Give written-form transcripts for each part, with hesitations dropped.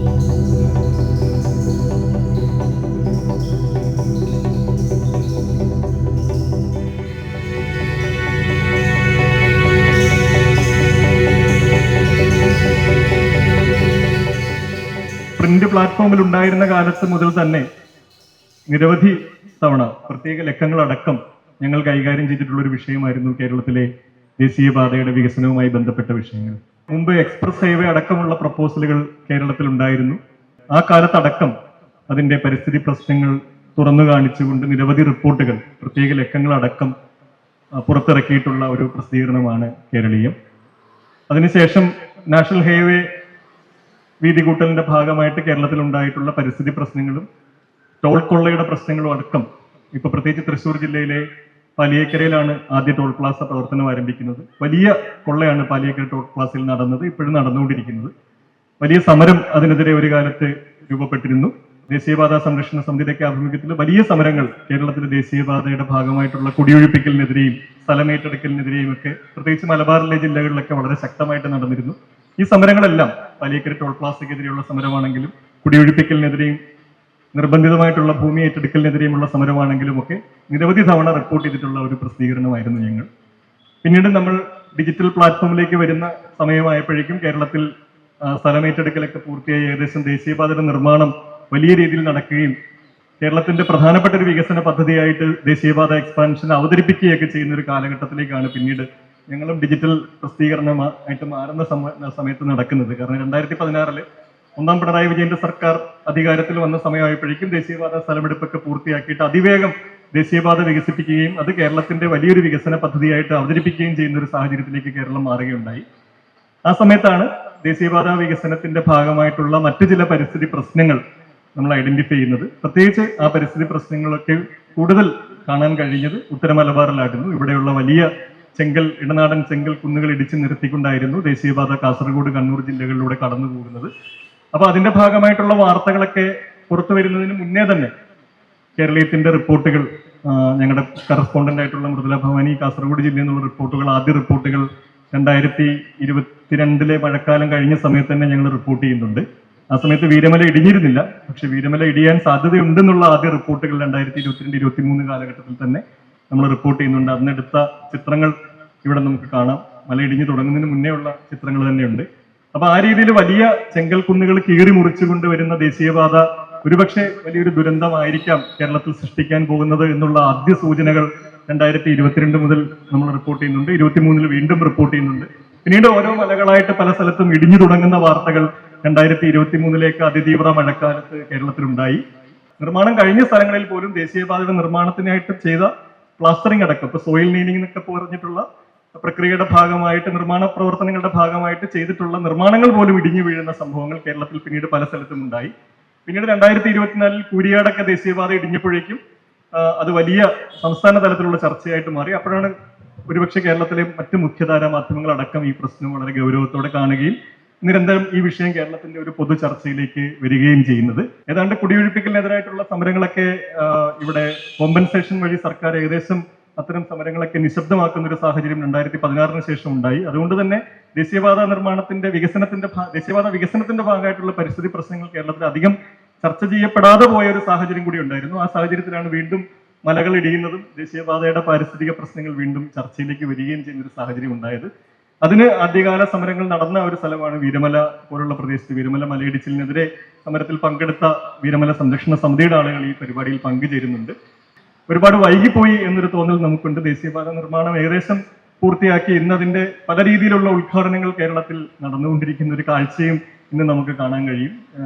Print പ്ലാറ്റ്ഫോമിൽ ഉണ്ടായിരുന്ന കാലത്ത് മുതൽ തന്നെ നിരവധി തവണ പ്രത്യേക ലക്കങ്ങളടക്കം ഞങ്ങൾ കൈകാര്യം ചെയ്തിട്ടുള്ള ഒരു വിഷയമായിരുന്നു കേരളത്തിലെ ദേശീയപാതയുടെ വികസനവുമായി ബന്ധപ്പെട്ട വിഷയങ്ങൾ. മുമ്പ് എക്സ്പ്രസ് ഹൈവേ അടക്കമുള്ള പ്രപ്പോസലുകൾ കേരളത്തിൽ ഉണ്ടായിരുന്നു. ആ കാലത്തടക്കം അതിന്റെ പരിസ്ഥിതി പ്രശ്നങ്ങൾ തുറന്നു കാണിച്ചുകൊണ്ട് നിരവധി റിപ്പോർട്ടുകൾ പ്രത്യേക ലക്കങ്ങളടക്കം പുറത്തിറക്കിയിട്ടുള്ള ഒരു പ്രസിദ്ധീകരണമാണ് കേരളീയം. അതിനുശേഷം നാഷണൽ ഹൈവേ വീതി കൂട്ടലിന്റെ ഭാഗമായിട്ട് കേരളത്തിൽ ഉണ്ടായിട്ടുള്ള പരിസ്ഥിതി പ്രശ്നങ്ങളും ടോൾ കൊള്ളയുടെ പ്രശ്നങ്ങളും അടക്കം ഇപ്പൊ പ്രത്യേകിച്ച് തൃശ്ശൂർ ജില്ലയിലെ പാലിയേക്കരയിലാണ് ആദ്യ ടോൾ പ്ലാസ പ്രവർത്തനം ആരംഭിക്കുന്നത്. വലിയ കൊള്ളയാണ് പാലിയേക്കര ടോൾ പ്ലാസയിൽ നടന്നത്, ഇപ്പോഴും നടന്നുകൊണ്ടിരിക്കുന്നത്. വലിയ സമരം അതിനെതിരെ ഒരു കാലത്ത് രൂപപ്പെട്ടിരുന്നു. ദേശീയപാത സംരക്ഷണ സമിതിയുടെയൊക്കെ ആഭിമുഖ്യത്തിൽ വലിയ സമരങ്ങൾ കേരളത്തിലെ ദേശീയപാതയുടെ ഭാഗമായിട്ടുള്ള കുടിയൊഴിപ്പിക്കലിനെതിരെയും സ്ഥലമേറ്റെടുക്കലിനെതിരെയും ഒക്കെ പ്രത്യേകിച്ച് മലബാറിലെ ജില്ലകളിലൊക്കെ വളരെ ശക്തമായിട്ട് നടന്നിരുന്നു. ഈ സമരങ്ങളെല്ലാം പാലിയേക്കര ടോൾ പ്ലാസയ്ക്കെതിരെയുള്ള സമരമാണെങ്കിലും കുടിയൊഴിപ്പിക്കലിനെതിരെയും നിർബന്ധിതമായിട്ടുള്ള ഭൂമി ഏറ്റെടുക്കലിനെതിരെയുമുള്ള സമരമാണെങ്കിലും ഒക്കെ നിരവധി തവണ റിപ്പോർട്ട് ചെയ്തിട്ടുള്ള ഒരു പ്രസിദ്ധീകരണമായിരുന്നു ഞങ്ങൾ. പിന്നീട് നമ്മൾ ഡിജിറ്റൽ പ്ലാറ്റ്ഫോമിലേക്ക് വരുന്ന സമയമായപ്പോഴേക്കും കേരളത്തിൽ സ്ഥലമേറ്റെടുക്കലൊക്കെ പൂർത്തിയായി ഏകദേശം ദേശീയപാതയുടെ നിർമ്മാണം വലിയ രീതിയിൽ നടക്കുകയും കേരളത്തിന്റെ പ്രധാനപ്പെട്ട ഒരു വികസന പദ്ധതിയായിട്ട് ദേശീയപാത എക്സ്പാൻഷൻ അവതരിപ്പിക്കുകയൊക്കെ ചെയ്യുന്ന ഒരു കാലഘട്ടത്തിലേക്കാണ് പിന്നീട് ഞങ്ങളും ഡിജിറ്റൽ പ്രസിദ്ധീകരണമായിട്ട് മാറുന്ന സമയത്ത് നടക്കുന്നത്. കാരണം 2016 ഒന്നാം പിണറായി വിജയന്റെ സർക്കാർ അധികാരത്തിൽ വന്ന സമയമായപ്പോഴേക്കും ദേശീയപാത സ്ഥലമെടുപ്പൊക്കെ പൂർത്തിയാക്കിയിട്ട് അതിവേഗം ദേശീയപാത വികസിപ്പിക്കുകയും അത് കേരളത്തിന്റെ വലിയൊരു വികസന പദ്ധതിയായിട്ട് അവതരിപ്പിക്കുകയും ചെയ്യുന്ന ഒരു സാഹചര്യത്തിലേക്ക് കേരളം മാറുകയുണ്ടായി. ആ സമയത്താണ് ദേശീയപാത വികസനത്തിന്റെ ഭാഗമായിട്ടുള്ള മറ്റു ചില പരിസ്ഥിതി പ്രശ്നങ്ങൾ നമ്മൾ ഐഡന്റിഫൈ ചെയ്യുന്നത്. പ്രത്യേകിച്ച് ആ പരിസ്ഥിതി പ്രശ്നങ്ങളൊക്കെ കൂടുതൽ കാണാൻ കഴിഞ്ഞത് ഉത്തര മലബാറിലായിരുന്നു. ഇവിടെയുള്ള വലിയ ഇടനാടൻ ചെങ്കൽ കുന്നുകൾ ഇടിച്ചു നിരത്തിക്കൊണ്ടായിരുന്നു ദേശീയപാത കാസർഗോഡ്, കണ്ണൂർ ജില്ലകളിലൂടെ കടന്നു പോകുന്നത്. അപ്പൊ അതിന്റെ ഭാഗമായിട്ടുള്ള വാർത്തകളൊക്കെ പുറത്തു വരുന്നതിന് മുന്നേ തന്നെ കേരളീയത്തിന്റെ റിപ്പോർട്ടുകൾ, ഞങ്ങളുടെ കറസ്പോണ്ടന്റ് ആയിട്ടുള്ള മൃദുല ഭവാനി കാസർഗോഡ് ജില്ലയിൽ നിന്നുള്ള റിപ്പോർട്ടുകൾ, ആദ്യ റിപ്പോർട്ടുകൾ 2022 മഴക്കാലം കഴിഞ്ഞ സമയത്ത് തന്നെ ഞങ്ങൾ റിപ്പോർട്ട് ചെയ്യുന്നുണ്ട്. ആ സമയത്ത് വീരമല ഇടിഞ്ഞിരുന്നില്ല, പക്ഷെ വീരമല ഇടിയാൻ സാധ്യതയുണ്ടെന്നുള്ള ആദ്യ റിപ്പോർട്ടുകൾ 2022-23 കാലഘട്ടത്തിൽ തന്നെ നമ്മൾ റിപ്പോർട്ട് ചെയ്യുന്നുണ്ട്. അന്നെടുത്ത ചിത്രങ്ങൾ ഇവിടെ നമുക്ക് കാണാം. മല ഇടിഞ്ഞു തുടങ്ങുന്നതിന് മുന്നേ ഉള്ള ചിത്രങ്ങൾ തന്നെയുണ്ട്. അപ്പൊ ആ രീതിയിൽ വലിയ ചെങ്കൽ കുന്നുകൾ കീറി മുറിച്ചുകൊണ്ട് വരുന്ന ദേശീയപാത ഒരുപക്ഷെ വലിയൊരു ദുരന്തമായിരിക്കാം കേരളത്തിൽ സൃഷ്ടിക്കാൻ പോകുന്നത് എന്നുള്ള ആദ്യ സൂചനകൾ 2022 മുതൽ നമ്മൾ റിപ്പോർട്ട് ചെയ്യുന്നുണ്ട്. 23 വീണ്ടും റിപ്പോർട്ട് ചെയ്യുന്നുണ്ട്. പിന്നീട് ഓരോ മലകളായിട്ട് പല സ്ഥലത്തും ഇടിഞ്ഞു തുടങ്ങുന്ന വാർത്തകൾ 2023 അതിതീവ്ര മഴക്കാലത്ത് കേരളത്തിലുണ്ടായി. നിർമ്മാണം കഴിഞ്ഞ സ്ഥലങ്ങളിൽ പോലും ദേശീയപാതയുടെ നിർമ്മാണത്തിനായിട്ട് ചെയ്ത പ്ലാസ്റ്ററിംഗ് അടക്കം, ഇപ്പൊ സോയിൽ നീനിങ് എന്നൊക്കെ പറഞ്ഞിട്ടുള്ള പ്രക്രിയയുടെ ഭാഗമായിട്ട് നിർമ്മാണ പ്രവർത്തനങ്ങളുടെ ഭാഗമായിട്ട് ചെയ്തിട്ടുള്ള നിർമ്മാണങ്ങൾ പോലും ഇടിഞ്ഞു വീഴുന്ന സംഭവങ്ങൾ കേരളത്തിൽ പിന്നീട് പല സ്ഥലത്തും ഉണ്ടായി. പിന്നീട് 2024 കൂരിയാടൊക്കെ ദേശീയപാത ഇടിഞ്ഞപ്പോഴേക്കും അത് വലിയ സംസ്ഥാന തലത്തിലുള്ള ചർച്ചയായിട്ട് മാറി. അപ്പോഴാണ് ഒരുപക്ഷെ കേരളത്തിലെ മറ്റ് മുഖ്യധാരാ മാധ്യമങ്ങളടക്കം ഈ പ്രശ്നം വളരെ ഗൗരവത്തോടെ കാണുകയും നിരന്തരം ഈ വിഷയം കേരളത്തിന്റെ ഒരു പൊതു ചർച്ചയിലേക്ക് വരികയും ചെയ്യുന്നത്. ഏതാണ്ട് കുടിയൊഴിപ്പിക്കലിനെതിരായിട്ടുള്ള സമരങ്ങളൊക്കെ ഇവിടെ കോമ്പൻസേഷൻ വഴി സർക്കാർ ഏകദേശം അത്തരം സമരങ്ങളൊക്കെ നിശബ്ദമാക്കുന്ന ഒരു സാഹചര്യം 2016 ശേഷം ഉണ്ടായി. അതുകൊണ്ട് തന്നെ ദേശീയപാത വികസനത്തിന്റെ ഭാഗമായിട്ടുള്ള പരിസ്ഥിതി പ്രശ്നങ്ങൾ കേരളത്തിൽ അധികം ചർച്ച ചെയ്യപ്പെടാതെ പോയ ഒരു സാഹചര്യം കൂടി ഉണ്ടായിരുന്നു. ആ സാഹചര്യത്തിലാണ് വീണ്ടും മലകൾ ഇടിയുന്നതും ദേശീയപാതയുടെ പാരിസ്ഥിതിക പ്രശ്നങ്ങൾ വീണ്ടും ചർച്ചയിലേക്ക് വരികയും ചെയ്യുന്ന ഒരു സാഹചര്യം ഉണ്ടായത്. അതിന് ആദ്യകാല സമരങ്ങൾ നടന്ന ഒരു സ്ഥലമാണ് വീരമല പോലുള്ള പ്രദേശത്ത്. വീരമല മലയിടിച്ചിലിനെതിരെ സമരത്തിൽ പങ്കെടുത്ത വീരമല സംരക്ഷണ സമിതിയുടെ ആളുകൾ ഈ പരിപാടിയിൽ പങ്കുചേരുന്നുണ്ട്. ഒരുപാട് വൈകിപ്പോയി എന്നൊരു തോന്നൽ നമുക്കുണ്ട്. ദേശീയപാത നിർമ്മാണം ഏകദേശം പൂർത്തിയാക്കി ഇന്നതിന്റെ പല രീതിയിലുള്ള ഉദ്ഘാടനങ്ങൾ കേരളത്തിൽ നടന്നുകൊണ്ടിരിക്കുന്ന ഒരു കാഴ്ചയും ഇന്ന് നമുക്ക് കാണാൻ കഴിയും.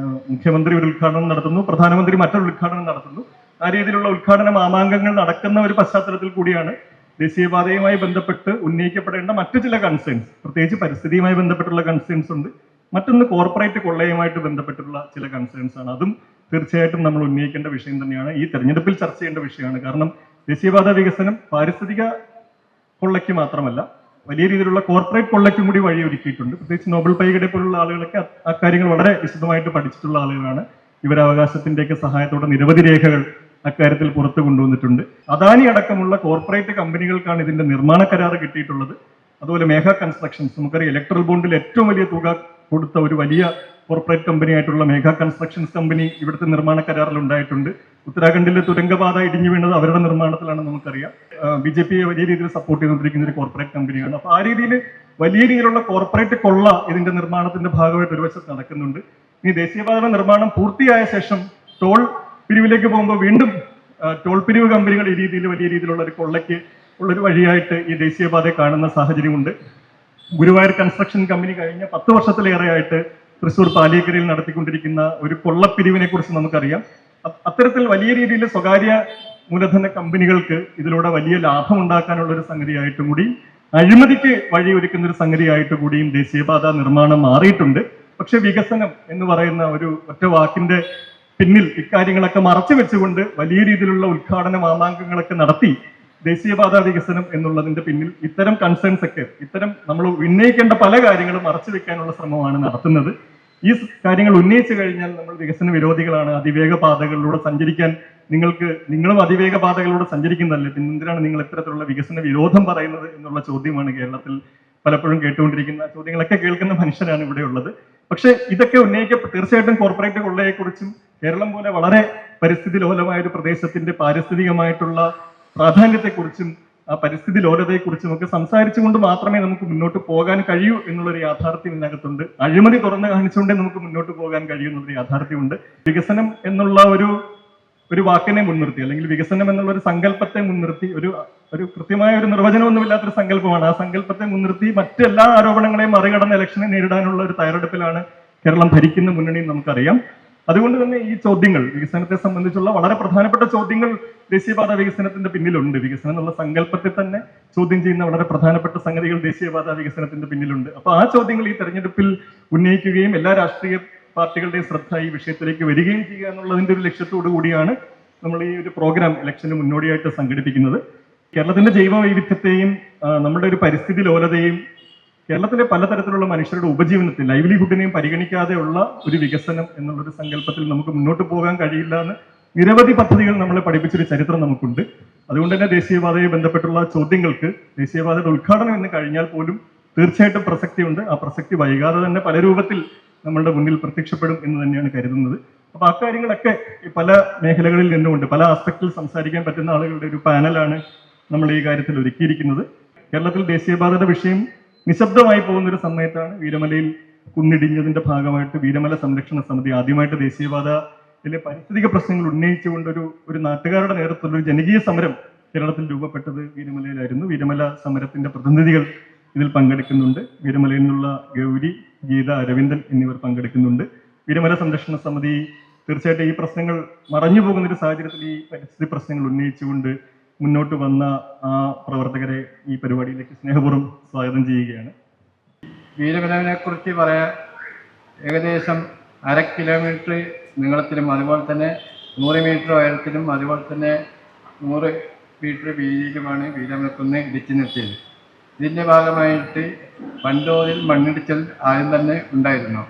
മുഖ്യമന്ത്രി ഒരു ഉദ്ഘാടനം നടത്തുന്നു, പ്രധാനമന്ത്രി മറ്റൊരു ഉദ്ഘാടനം നടത്തുന്നു. ആ രീതിയിലുള്ള ഉദ്ഘാടന മാമാങ്കങ്ങൾ നടക്കുന്ന ഒരു പശ്ചാത്തലത്തിൽ കൂടിയാണ് ദേശീയപാതയുമായി ബന്ധപ്പെട്ട് ഉന്നയിക്കപ്പെടേണ്ട മറ്റു ചില കൺസേൺസ്, പ്രത്യേകിച്ച് പരിസ്ഥിതിയുമായി ബന്ധപ്പെട്ടുള്ള കൺസേൺസ് ഉണ്ട്. മറ്റൊന്ന് കോർപ്പറേറ്റ് കൊള്ളയുമായിട്ട് ബന്ധപ്പെട്ടുള്ള ചില കൺസേൺസ് ആണ്. അതും തീർച്ചയായിട്ടും നമ്മൾ ഉന്നയിക്കേണ്ട വിഷയം തന്നെയാണ്, ഈ തെരഞ്ഞെടുപ്പിൽ ചർച്ച ചെയ്യേണ്ട വിഷയമാണ്. കാരണം ദേശീയപാത വികസനം പാരിസ്ഥിതിക കൊള്ളയ്ക്ക് മാത്രമല്ല, വലിയ രീതിയിലുള്ള കോർപ്പറേറ്റ് കൊള്ളയ്ക്കും കൂടി വഴിയൊരുക്കിയിട്ടുണ്ട്. പ്രത്യേകിച്ച് നോബൽ പൈഗഡെ പോലുള്ള ആളുകളൊക്കെ അക്കാര്യങ്ങൾ വളരെ വിശദമായിട്ട് പഠിച്ചിട്ടുള്ള ആളുകളാണ്. വിവരാവകാശത്തിന്റെയൊക്കെ സഹായത്തോടെ നിരവധി രേഖകൾ അക്കാര്യത്തിൽ പുറത്തു കൊണ്ടുവന്നിട്ടുണ്ട്. അദാനി അടക്കമുള്ള കോർപ്പറേറ്റ് കമ്പനികൾക്കാണ് ഇതിന്റെ നിർമ്മാണ കരാർ കിട്ടിയിട്ടുള്ളത്. അതുപോലെ മേഘ കൺസ്ട്രക്ഷൻസ്, നമുക്കറിയാം ഇലക്ട്രൽ ബോണ്ടിൽ ഏറ്റവും വലിയ തുക കൊടുത്ത ഒരു വലിയ കോർപ്പറേറ്റ് കമ്പനി ആയിട്ടുള്ള മേഘ കൺസ്ട്രക്ഷൻസ് കമ്പനി ഇവിടുത്തെ നിർമ്മാണ കരാറിൽ ഉണ്ടായിട്ടുണ്ട്. ഉത്തരാഖണ്ഡിലെ തുരങ്കപാത ഇടിഞ്ഞു വീണത് അവരുടെ നിർമ്മാണത്തിലാണ് നമുക്കറിയാം. BJP വലിയ രീതിയിൽ സപ്പോർട്ട് ചെയ്തുകൊണ്ടിരിക്കുന്ന ഒരു കോർപ്പറേറ്റ് കമ്പനിയാണ്. അപ്പൊ ആ രീതിയിൽ വലിയ രീതിയിലുള്ള കോർപ്പറേറ്റ് കൊള്ള ഇതിന്റെ നിർമ്മാണത്തിന്റെ ഭാഗമായിട്ട് ഒരു വശത്ത് നടക്കുന്നുണ്ട്. ഇനി ദേശീയപാതയുടെ നിർമ്മാണം പൂർത്തിയായ ശേഷം ടോൾ പിരിവിലേക്ക് പോകുമ്പോൾ വീണ്ടും ടോൾ പിരിവ് കമ്പനികൾ ഈ രീതിയിൽ വലിയ രീതിയിലുള്ള ഒരു കൊള്ളയ്ക്ക് ഉള്ളൊരു വഴിയായിട്ട് ഈ ദേശീയപാതയെ കാണുന്ന സാഹചര്യമുണ്ട്. ഗുരുവായൂർ കൺസ്ട്രക്ഷൻ കമ്പനി കഴിഞ്ഞ 10 വർഷത്തിലേറെയായിട്ട് തൃശ്ശൂർ പാലിയേക്കരയിൽ നടത്തിക്കൊണ്ടിരിക്കുന്ന ഒരു കൊള്ളപ്പിരിവിനെ കുറിച്ച് നമുക്കറിയാം. അത്തരത്തിൽ വലിയ രീതിയിൽ സ്വകാര്യ മൂലധന കമ്പനികൾക്ക് ഇതിലൂടെ വലിയ ലാഭം ഉണ്ടാക്കാനുള്ള ഒരു സംഗതിയായിട്ടും കൂടി, അഴിമതിക്ക് വഴിയൊരുക്കുന്ന ഒരു സംഗതിയായിട്ട് കൂടിയും ദേശീയപാത നിർമ്മാണം മാറിയിട്ടുണ്ട്. പക്ഷെ വികസനം എന്ന് പറയുന്ന ഒരു ഒറ്റ വാക്കിന്റെ പിന്നിൽ ഇക്കാര്യങ്ങളൊക്കെ മറച്ചു വെച്ചുകൊണ്ട് വലിയ രീതിയിലുള്ള ഉദ്ഘാടന മാമാങ്കങ്ങളൊക്കെ നടത്തി ദേശീയപാത വികസനം എന്നുള്ളതിന്റെ പിന്നിൽ ഇത്തരം കൺസേൺസ് ഒക്കെ, ഇത്തരം നമ്മൾ ഉന്നയിക്കേണ്ട പല കാര്യങ്ങളും മറച്ചു വെക്കാനുള്ള ശ്രമമാണ് നടത്തുന്നത്. ഈ കാര്യങ്ങൾ ഉന്നയിച്ചു കഴിഞ്ഞാൽ നമ്മൾ വികസന വിരോധികളാണ്, അതിവേഗ പാതകളിലൂടെ സഞ്ചരിക്കാൻ നിങ്ങളും അതിവേഗ പാതകളിലൂടെ സഞ്ചരിക്കുന്നതല്ലേ, പിന്നെ എന്തിനാണ് നിങ്ങൾ ഇത്തരത്തിലുള്ള വികസന വിരോധം പറയുന്നത് എന്നുള്ള ചോദ്യമാണ് കേരളത്തിൽ പലപ്പോഴും കേട്ടുകൊണ്ടിരിക്കുന്ന ചോദ്യങ്ങളൊക്കെ കേൾക്കുന്ന മനുഷ്യരാണ് ഇവിടെ ഉള്ളത്. പക്ഷെ ഇതൊക്കെ തീർച്ചയായിട്ടും കോർപ്പറേറ്റ് കൊള്ളയെക്കുറിച്ചും കേരളം പോലെ വളരെ പരിസ്ഥിതി ലോലമായ ഒരു പ്രദേശത്തിന്റെ പാരിസ്ഥിതികമായിട്ടുള്ള പ്രാധാന്യത്തെക്കുറിച്ചും ആ പരിസ്ഥിതി ലോലതയെക്കുറിച്ചും ഒക്കെ സംസാരിച്ചുകൊണ്ട് മാത്രമേ നമുക്ക് മുന്നോട്ട് പോകാൻ കഴിയൂ എന്നുള്ളൊരു യാഥാർത്ഥ്യം ഇതിനകത്തുണ്ട്. അഴിമതി തുറന്നു കാണിച്ചുകൊണ്ടേ നമുക്ക് മുന്നോട്ട് പോകാൻ കഴിയുന്നൊരു യാഥാർത്ഥ്യമുണ്ട്. വികസനം എന്നുള്ള ഒരു വാക്കിനെ മുൻനിർത്തി, അല്ലെങ്കിൽ വികസനം എന്നുള്ള ഒരു സങ്കല്പത്തെ മുൻനിർത്തി, ഒരു കൃത്യമായ ഒരു നിർവചനമൊന്നുമില്ലാത്തൊരു സങ്കല്പമാണ്. ആ സങ്കല്പത്തെ മുൻനിർത്തി മറ്റെല്ലാ ആരോപണങ്ങളെയും മറികടന്ന് ഇലക്ഷനെ നേരിടാനുള്ള ഒരു തയ്യാറെടുപ്പിലാണ് കേരളം ഭരിക്കുന്ന മുന്നണിയും നമുക്കറിയാം. അതുകൊണ്ട് തന്നെ ഈ ചോദ്യങ്ങൾ, വികസനത്തെ സംബന്ധിച്ചുള്ള വളരെ പ്രധാനപ്പെട്ട ചോദ്യങ്ങൾ ദേശീയപാത വികസനത്തിന്റെ പിന്നിലുണ്ട്. വികസനം എന്നുള്ള സങ്കല്പത്തെ തന്നെ ചോദ്യം ചെയ്യുന്ന വളരെ പ്രധാനപ്പെട്ട സംഗതികൾ ദേശീയപാത വികസനത്തിന്റെ പിന്നിലുണ്ട്. അപ്പൊ ആ ചോദ്യങ്ങൾ ഈ തെരഞ്ഞെടുപ്പിൽ ഉന്നയിക്കുകയും എല്ലാ രാഷ്ട്രീയ പാർട്ടികളുടെയും ശ്രദ്ധ ഈ വിഷയത്തിലേക്ക് വരികയും ചെയ്യുക എന്നുള്ളതിന്റെ ഒരു ലക്ഷ്യത്തോടു കൂടിയാണ് നമ്മൾ ഈ ഒരു പ്രോഗ്രാം ഇലക്ഷന് മുന്നോടിയായിട്ട് സംഘടിപ്പിക്കുന്നത്. കേരളത്തിന്റെ ജൈവ വൈവിധ്യത്തെയും നമ്മുടെ ഒരു പരിസ്ഥിതി ലോലതയും കേരളത്തിലെ പലതരത്തിലുള്ള മനുഷ്യരുടെ ഉപജീവനത്തിൽ ലൈവ്ലിഹുഡിനെയും പരിഗണിക്കാതെയുള്ള ഒരു വികസനം എന്നുള്ളൊരു സങ്കല്പത്തിൽ നമുക്ക് മുന്നോട്ട് പോകാൻ കഴിയില്ല എന്ന് നിരവധി പദ്ധതികൾ നമ്മളെ പഠിപ്പിച്ചൊരു ചരിത്രം നമുക്കുണ്ട്. അതുകൊണ്ട് തന്നെ ദേശീയപാതയെ ബന്ധപ്പെട്ടുള്ള ചോദ്യങ്ങൾക്ക് ദേശീയപാതയുടെ ഉദ്ഘാടനം എന്ന് കഴിഞ്ഞാൽ പോലും തീർച്ചയായിട്ടും പ്രസക്തിയുണ്ട്. ആ പ്രസക്തി വൈകാതെ തന്നെ പല രൂപത്തിൽ നമ്മളുടെ മുന്നിൽ പ്രത്യക്ഷപ്പെടും എന്ന് തന്നെയാണ് കരുതുന്നത്. അപ്പൊ അക്കാര്യങ്ങളൊക്കെ പല മേഖലകളിൽ നിന്നുകൊണ്ട് പല ആസ്പെക്റ്റിൽ സംസാരിക്കാൻ പറ്റുന്ന ആളുകളുടെ ഒരു പാനലാണ് നമ്മൾ ഈ കാര്യത്തിൽ ഒരുക്കിയിരിക്കുന്നത്. കേരളത്തിൽ ദേശീയപാതയുടെ വിഷയം നിശബ്ദമായി പോകുന്ന ഒരു സമയത്താണ് വീരമലയിൽ കുന്നിടിഞ്ഞതിന്റെ ഭാഗമായിട്ട് വീരമല സംരക്ഷണ സമിതി ആദ്യമായിട്ട് ദേശീയപാതയിലെ പാരിസ്ഥിതിക പ്രശ്നങ്ങൾ ഉന്നയിച്ചുകൊണ്ട് ഒരു നാട്ടുകാരുടെ നേതൃത്വത്തിൽ ഒരു ജനകീയ സമരം കേരളത്തിൽ രൂപപ്പെട്ടത് വീരമലയിലായിരുന്നു. വീരമല സമരത്തിന്റെ പ്രതിനിധികൾ ഇതിൽ പങ്കെടുക്കുന്നുണ്ട്. വീരമലയിൽ നിന്നുള്ള ഗൗരി, ഗീത, അരവിന്ദൻ എന്നിവർ പങ്കെടുക്കുന്നുണ്ട്. വീരമല സംരക്ഷണ സമിതി തീർച്ചയായിട്ടും ഈ പ്രശ്നങ്ങൾ മറഞ്ഞു പോകുന്ന ഒരു സാഹചര്യത്തിൽ ഈ പരിസ്ഥിതി പ്രശ്നങ്ങൾ ഉന്നയിച്ചുകൊണ്ട് മുന്നോട്ട് വന്ന ആ പ്രവർത്തകരെ ഈ പരിപാടിയിലേക്ക് സ്നേഹപൂർവ്വം സ്വാഗതം ചെയ്യുകയാണ്. വീരമലയെ കുറിച്ച് പറയാൻ ഏകദേശം 1/2 കിലോമീറ്റർ നീളത്തിലും അതുപോലെ തന്നെ 100 മീറ്റർ ഉയരത്തിലും അതുപോലെ തന്നെ 100 മീറ്റർ വീതിയിലുമാണ് വീരമലക്കുന്ന് ഇടിച്ചു നിർത്തിയത്. ഇതിൻ്റെ ഭാഗമായിട്ട് വൻതോതിൽ മണ്ണിടിച്ചൽ ആദ്യം തന്നെ ഉണ്ടായിരുന്നു.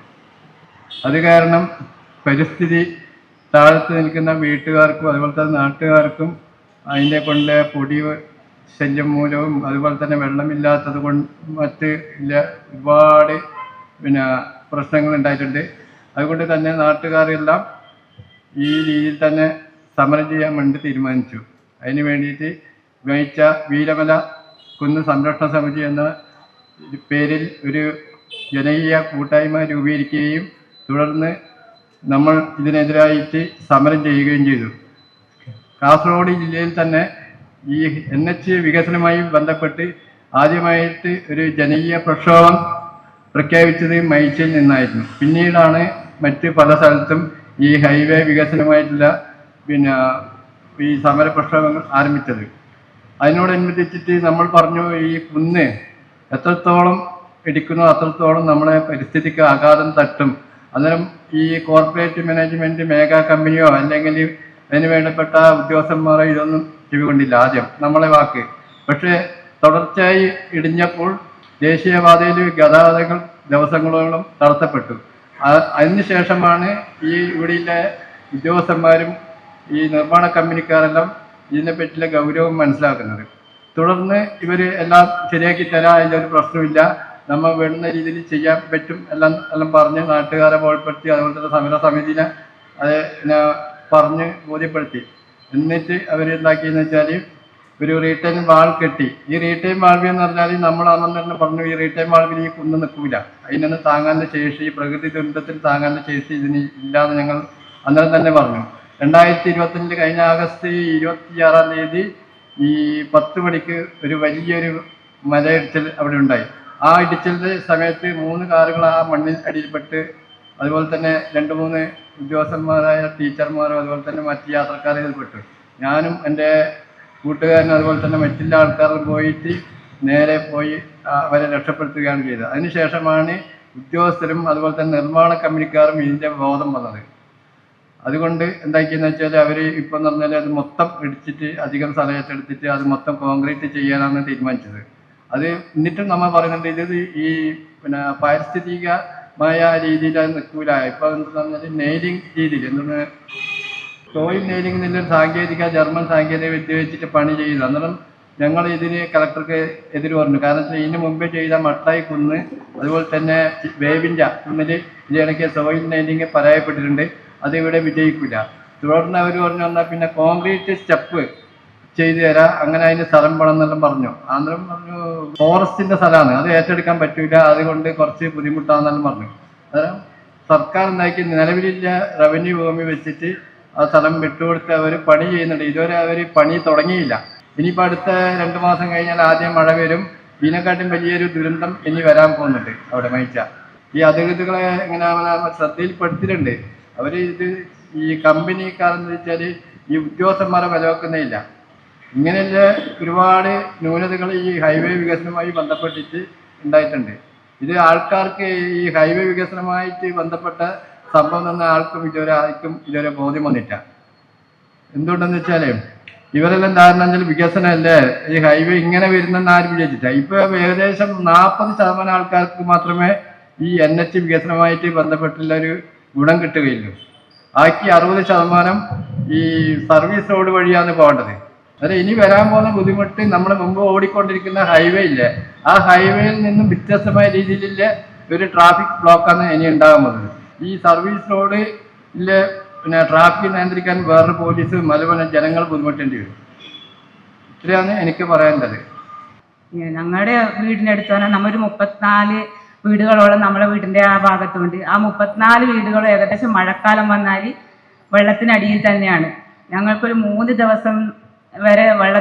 അത് കാരണം പരിസ്ഥിതി താഴത്ത് നിൽക്കുന്ന വീട്ടുകാർക്കും അതുപോലെ തന്നെ നാട്ടുകാർക്കും അതിൻ്റെ കൊണ്ട് പൊടി ശല്യം മൂലവും അതുപോലെ തന്നെ വെള്ളമില്ലാത്തത് കൊണ്ട് ഒരുപാട് പ്രശ്നങ്ങൾ ഉണ്ടായിട്ടുണ്ട്. അതുകൊണ്ട് തന്നെ നാട്ടുകാരെല്ലാം ഈ രീതിയിൽ തന്നെ സമരം ചെയ്യാൻ വേണ്ടി തീരുമാനിച്ചു. അതിന് വേണ്ടിയിട്ട് ഉപയോഗിച്ച വീരമല കുന്ന് സംരക്ഷണ സമിതി എന്ന പേരിൽ ഒരു ജനകീയ കൂട്ടായ്മ രൂപീകരിക്കുകയും തുടർന്ന് നമ്മൾ ഇതിനെതിരായിട്ട് സമരം ചെയ്യുകയും ചെയ്തു. കാസർഗോഡ് ജില്ലയിൽ തന്നെ ഈ NH വികസനവുമായി ബന്ധപ്പെട്ട് ആദ്യമായിട്ട് ഒരു ജനകീയ പ്രക്ഷോഭം പ്രഖ്യാപിച്ചത് മൈച്ചിൽ നിന്നായിരുന്നു. പിന്നീടാണ് മറ്റ് പല സ്ഥലത്തും ഈ ഹൈവേ വികസനമായിട്ടുള്ള ഈ സമര പ്രക്ഷോഭങ്ങൾ ആരംഭിച്ചത്. അതിനോടനുബന്ധിച്ചിട്ട് നമ്മൾ പറഞ്ഞു ഈ കുന്ന് എത്രത്തോളം ഇടിക്കുന്നോ അത്രത്തോളം നമ്മളെ പരിസ്ഥിതിക്ക് ആഘാതം തട്ടും. അന്നേരം ഈ കോർപ്പറേറ്റ് മാനേജ്മെന്റ് മേഘ കമ്പനിയോ അല്ലെങ്കിൽ അതിന് വേണ്ടപ്പെട്ട ഉദ്യോഗസ്ഥന്മാരോ ഇതൊന്നും ചെവികൊണ്ടില്ല ആദ്യം നമ്മളെ വാക്ക്. പക്ഷേ തുടർച്ചയായി ഇടിഞ്ഞപ്പോൾ ദേശീയപാതയിൽ ഗതാഗതങ്ങൾ ദിവസങ്ങളോളം തടസ്സപ്പെട്ടു. അതിനുശേഷമാണ് ഈ ഇവിടെയുള്ള ഉദ്യോഗസ്ഥന്മാരും ഈ നിർമ്മാണ കമ്പനിക്കാരെല്ലാം ഇതിനെപ്പറ്റിയുള്ള ഗൗരവം മനസ്സിലാക്കുന്നത്. തുടർന്ന് ഇവർ എല്ലാം ശരിയാക്കി തരാം, അതിലൊരു പ്രശ്നമില്ല, നമ്മൾ വേണ്ടുന്ന രീതിയിൽ ചെയ്യാൻ പറ്റും എല്ലാം പറഞ്ഞ് നാട്ടുകാരെ ബോധ്യപ്പെടുത്തി, അതുപോലെ തന്നെ സമര സമിതിനെ അത് പറഞ്ഞ് ബോധ്യപ്പെടുത്തി. എന്നിട്ട് അവരെന്താക്കിയെന്ന് വെച്ചാൽ ഒരു റീറ്റെയിൻ വാൾ കെട്ടി. ഈ റീറ്റെയിൻ വാൾവ് എന്ന് പറഞ്ഞാൽ നമ്മൾ അന്ന് തന്നെ പറഞ്ഞു, ഈ റീറ്റെയിൻ വാൾവിൽ ഈ കുന്ന് നിൽക്കില്ല, അതിനൊന്നും താങ്ങാനുള്ള ശേഷി, പ്രകൃതി ദുരന്തത്തിൽ താങ്ങാനുള്ള ശേഷി ഇതിന് ഇല്ലാതെ ഞങ്ങൾ അന്നേരം തന്നെ പറഞ്ഞു. 2025 കഴിഞ്ഞ ആഗസ്റ്റ് 26-ാം തീയതി ഈ 10 മണിക്ക് ഒരു വലിയൊരു മലയിടിച്ചിൽ അവിടെ ഉണ്ടായി. ആ ഇടിച്ചിലിൻ്റെ സമയത്ത് 3 കാറുകൾ ആ മണ്ണിൽ അടിയിൽപ്പെട്ട്, അതുപോലെ തന്നെ 2-3 ഉദ്യോഗസ്ഥന്മാരായ ടീച്ചർമാരും അതുപോലെ തന്നെ മറ്റ് യാത്രക്കാരെ ഇതിൽപ്പെട്ടു. ഞാനും എൻ്റെ കൂട്ടുകാരനും അതുപോലെ തന്നെ മറ്റുള്ള ആൾക്കാരും പോയിട്ട് നേരെ പോയി അവരെ രക്ഷപ്പെടുത്തുകയാണ് ചെയ്തത്. അതിനുശേഷമാണ് ഉദ്യോഗസ്ഥരും അതുപോലെ തന്നെ നിർമ്മാണ കമ്പനിക്കാരും ഇതിൻ്റെ ബോധം വന്നത്. അതുകൊണ്ട് എന്താക്കിയെന്ന് വെച്ചാൽ അവർ ഇപ്പം എന്ന് പറഞ്ഞാൽ അത് മൊത്തം ഇടിച്ചിട്ട് അധികം സ്ഥലം ഏറ്റെടുത്തിട്ട് അത് മൊത്തം കോൺക്രീറ്റ് ചെയ്യാനാണ് തീരുമാനിച്ചത്. അത് എന്നിട്ടും നമ്മൾ പറയുന്നുണ്ട് ഇത് ഈ പാരിസ്ഥിതികമായ രീതിയിൽ അത് നിൽക്കൂല. ഇപ്പം എന്താ പറഞ്ഞാൽ നെയിലിംഗ് രീതിയിൽ എന്താണ് സോയിൽ നെയിലിംഗ് എന്നൊരു സാങ്കേതിക ജർമ്മൻ സാങ്കേതിക വിദ്യ വെച്ചിട്ട് പണി ചെയ്യുന്നത്. അന്നേരം ഞങ്ങൾ ഇതിന് കളക്ടർക്ക് എതിര് പറഞ്ഞു. കാരണം വെച്ചാൽ ഇതിന് മുമ്പേ ചെയ്ത മട്ടായി കുന്ന് അതുപോലെ തന്നെ വേവിൻ്റെ കുന്നിൽ ഇതിനിടയ്ക്ക് സോയിൽ നെയിലിംഗ് പരാജയപ്പെട്ടിട്ടുണ്ട്, അതിവിടെ വിജയിക്കില്ല. തുടർന്ന് അവർ പറഞ്ഞു എന്നാൽ പിന്നെ കോൺക്രീറ്റ് സ്റ്റെപ്പ് ചെയ്തു തരാം, അങ്ങനെ അതിന് സ്ഥലം വേണം എന്നെല്ലാം പറഞ്ഞു. അന്നേരം പറഞ്ഞു ഫോറസ്റ്റിൻ്റെ സ്ഥലമാണ്, അത് ഏറ്റെടുക്കാൻ പറ്റില്ല, അതുകൊണ്ട് കുറച്ച് ബുദ്ധിമുട്ടാണെന്നെല്ലാം പറഞ്ഞു. അന്നേരം സർക്കാർ എന്താക്കി നിലവിലില്ല റവന്യൂ ഭൂമി വെച്ചിട്ട് ആ സ്ഥലം വിട്ടുകൊടുത്ത് അവർ പണി ചെയ്യുന്നുണ്ട്. ഇതുവരെ അവർ പണി തുടങ്ങിയില്ല. ഇനിയിപ്പോൾ അടുത്ത 2 മാസം കഴിഞ്ഞാൽ ആദ്യം മഴ വരും. ഇതിനെക്കാട്ടും വലിയൊരു ദുരന്തം ഇനി വരാൻ പോകുന്നുണ്ട് അവിടെ മൈച്ച. ഈ അധികൃതകളെ ഇങ്ങനെ ശ്രദ്ധയിൽപ്പെടുത്തിയിട്ടുണ്ട്. അവർ ഇത് ഈ കമ്പനിക്കാരെന്ന് വെച്ചാൽ ഈ ഉദ്യോഗസ്ഥന്മാരെ വില വെക്കുന്നേയില്ല. ഇങ്ങനെയുള്ള ഒരുപാട് ന്യൂനതകൾ ഈ ഹൈവേ വികസനവുമായി ബന്ധപ്പെട്ടിട്ട് ഉണ്ടായിട്ടുണ്ട്. ഇത് ആൾക്കാർക്ക് ഈ ഹൈവേ വികസനമായിട്ട് ബന്ധപ്പെട്ട സംഭവം തന്ന ആർക്കും ഇതുവരെ ബോധ്യം വന്നില്ല. എന്തുകൊണ്ടെന്ന് വെച്ചാൽ ഇവരെല്ലാം ധാരണ വികസനമല്ലേ ഈ ഹൈവേ ഇങ്ങനെ വരുന്നെന്ന് ആരും വിചാരിച്ചില്ല. ഇപ്പോൾ ഏകദേശം 40% ആൾക്കാർക്ക് മാത്രമേ ഈ NH വികസനമായിട്ട് ബന്ധപ്പെട്ടുള്ള ഒരു ഗുണം കിട്ടുകയുള്ളൂ. ബാക്കി 60% ഈ സർവീസ് റോഡ് വഴിയാണ് പോകേണ്ടത്. അതായത് ഇനി വരാൻ പോകുന്ന ബുദ്ധിമുട്ട് നമ്മൾ മുമ്പ് ഓടിക്കൊണ്ടിരിക്കുന്ന ഹൈവേ ഇല്ലേ, ആ ഹൈവേയിൽ നിന്നും വ്യത്യസ്തമായ രീതിയിലുള്ള ഒരു ട്രാഫിക് ബ്ലോക്കാണ് ഇനി ഉണ്ടാകുന്നത്. ഈ സർവീസ് റോഡിലെ ട്രാഫിക് നിയന്ത്രിക്കാൻ വേറൊരു പോലീസ് അതുപോലെ ജനങ്ങൾ ബുദ്ധിമുട്ടേണ്ടി വരും. ഇത്രയാണ് എനിക്ക് പറയാനുള്ളത്. ഞങ്ങളുടെ വീടിൻ്റെ അടുത്ത് തന്നെ നമ്മൊരു 34 വീടുകളോളം നമ്മളെ വീടിൻ്റെ ആ ഭാഗത്തുണ്ട്. ആ 34 വീടുകളും ഏകദേശം മഴക്കാലം വന്നാൽ വെള്ളത്തിനടിയിൽ തന്നെയാണ്. ഞങ്ങൾക്കൊരു 3 ദിവസം വരെ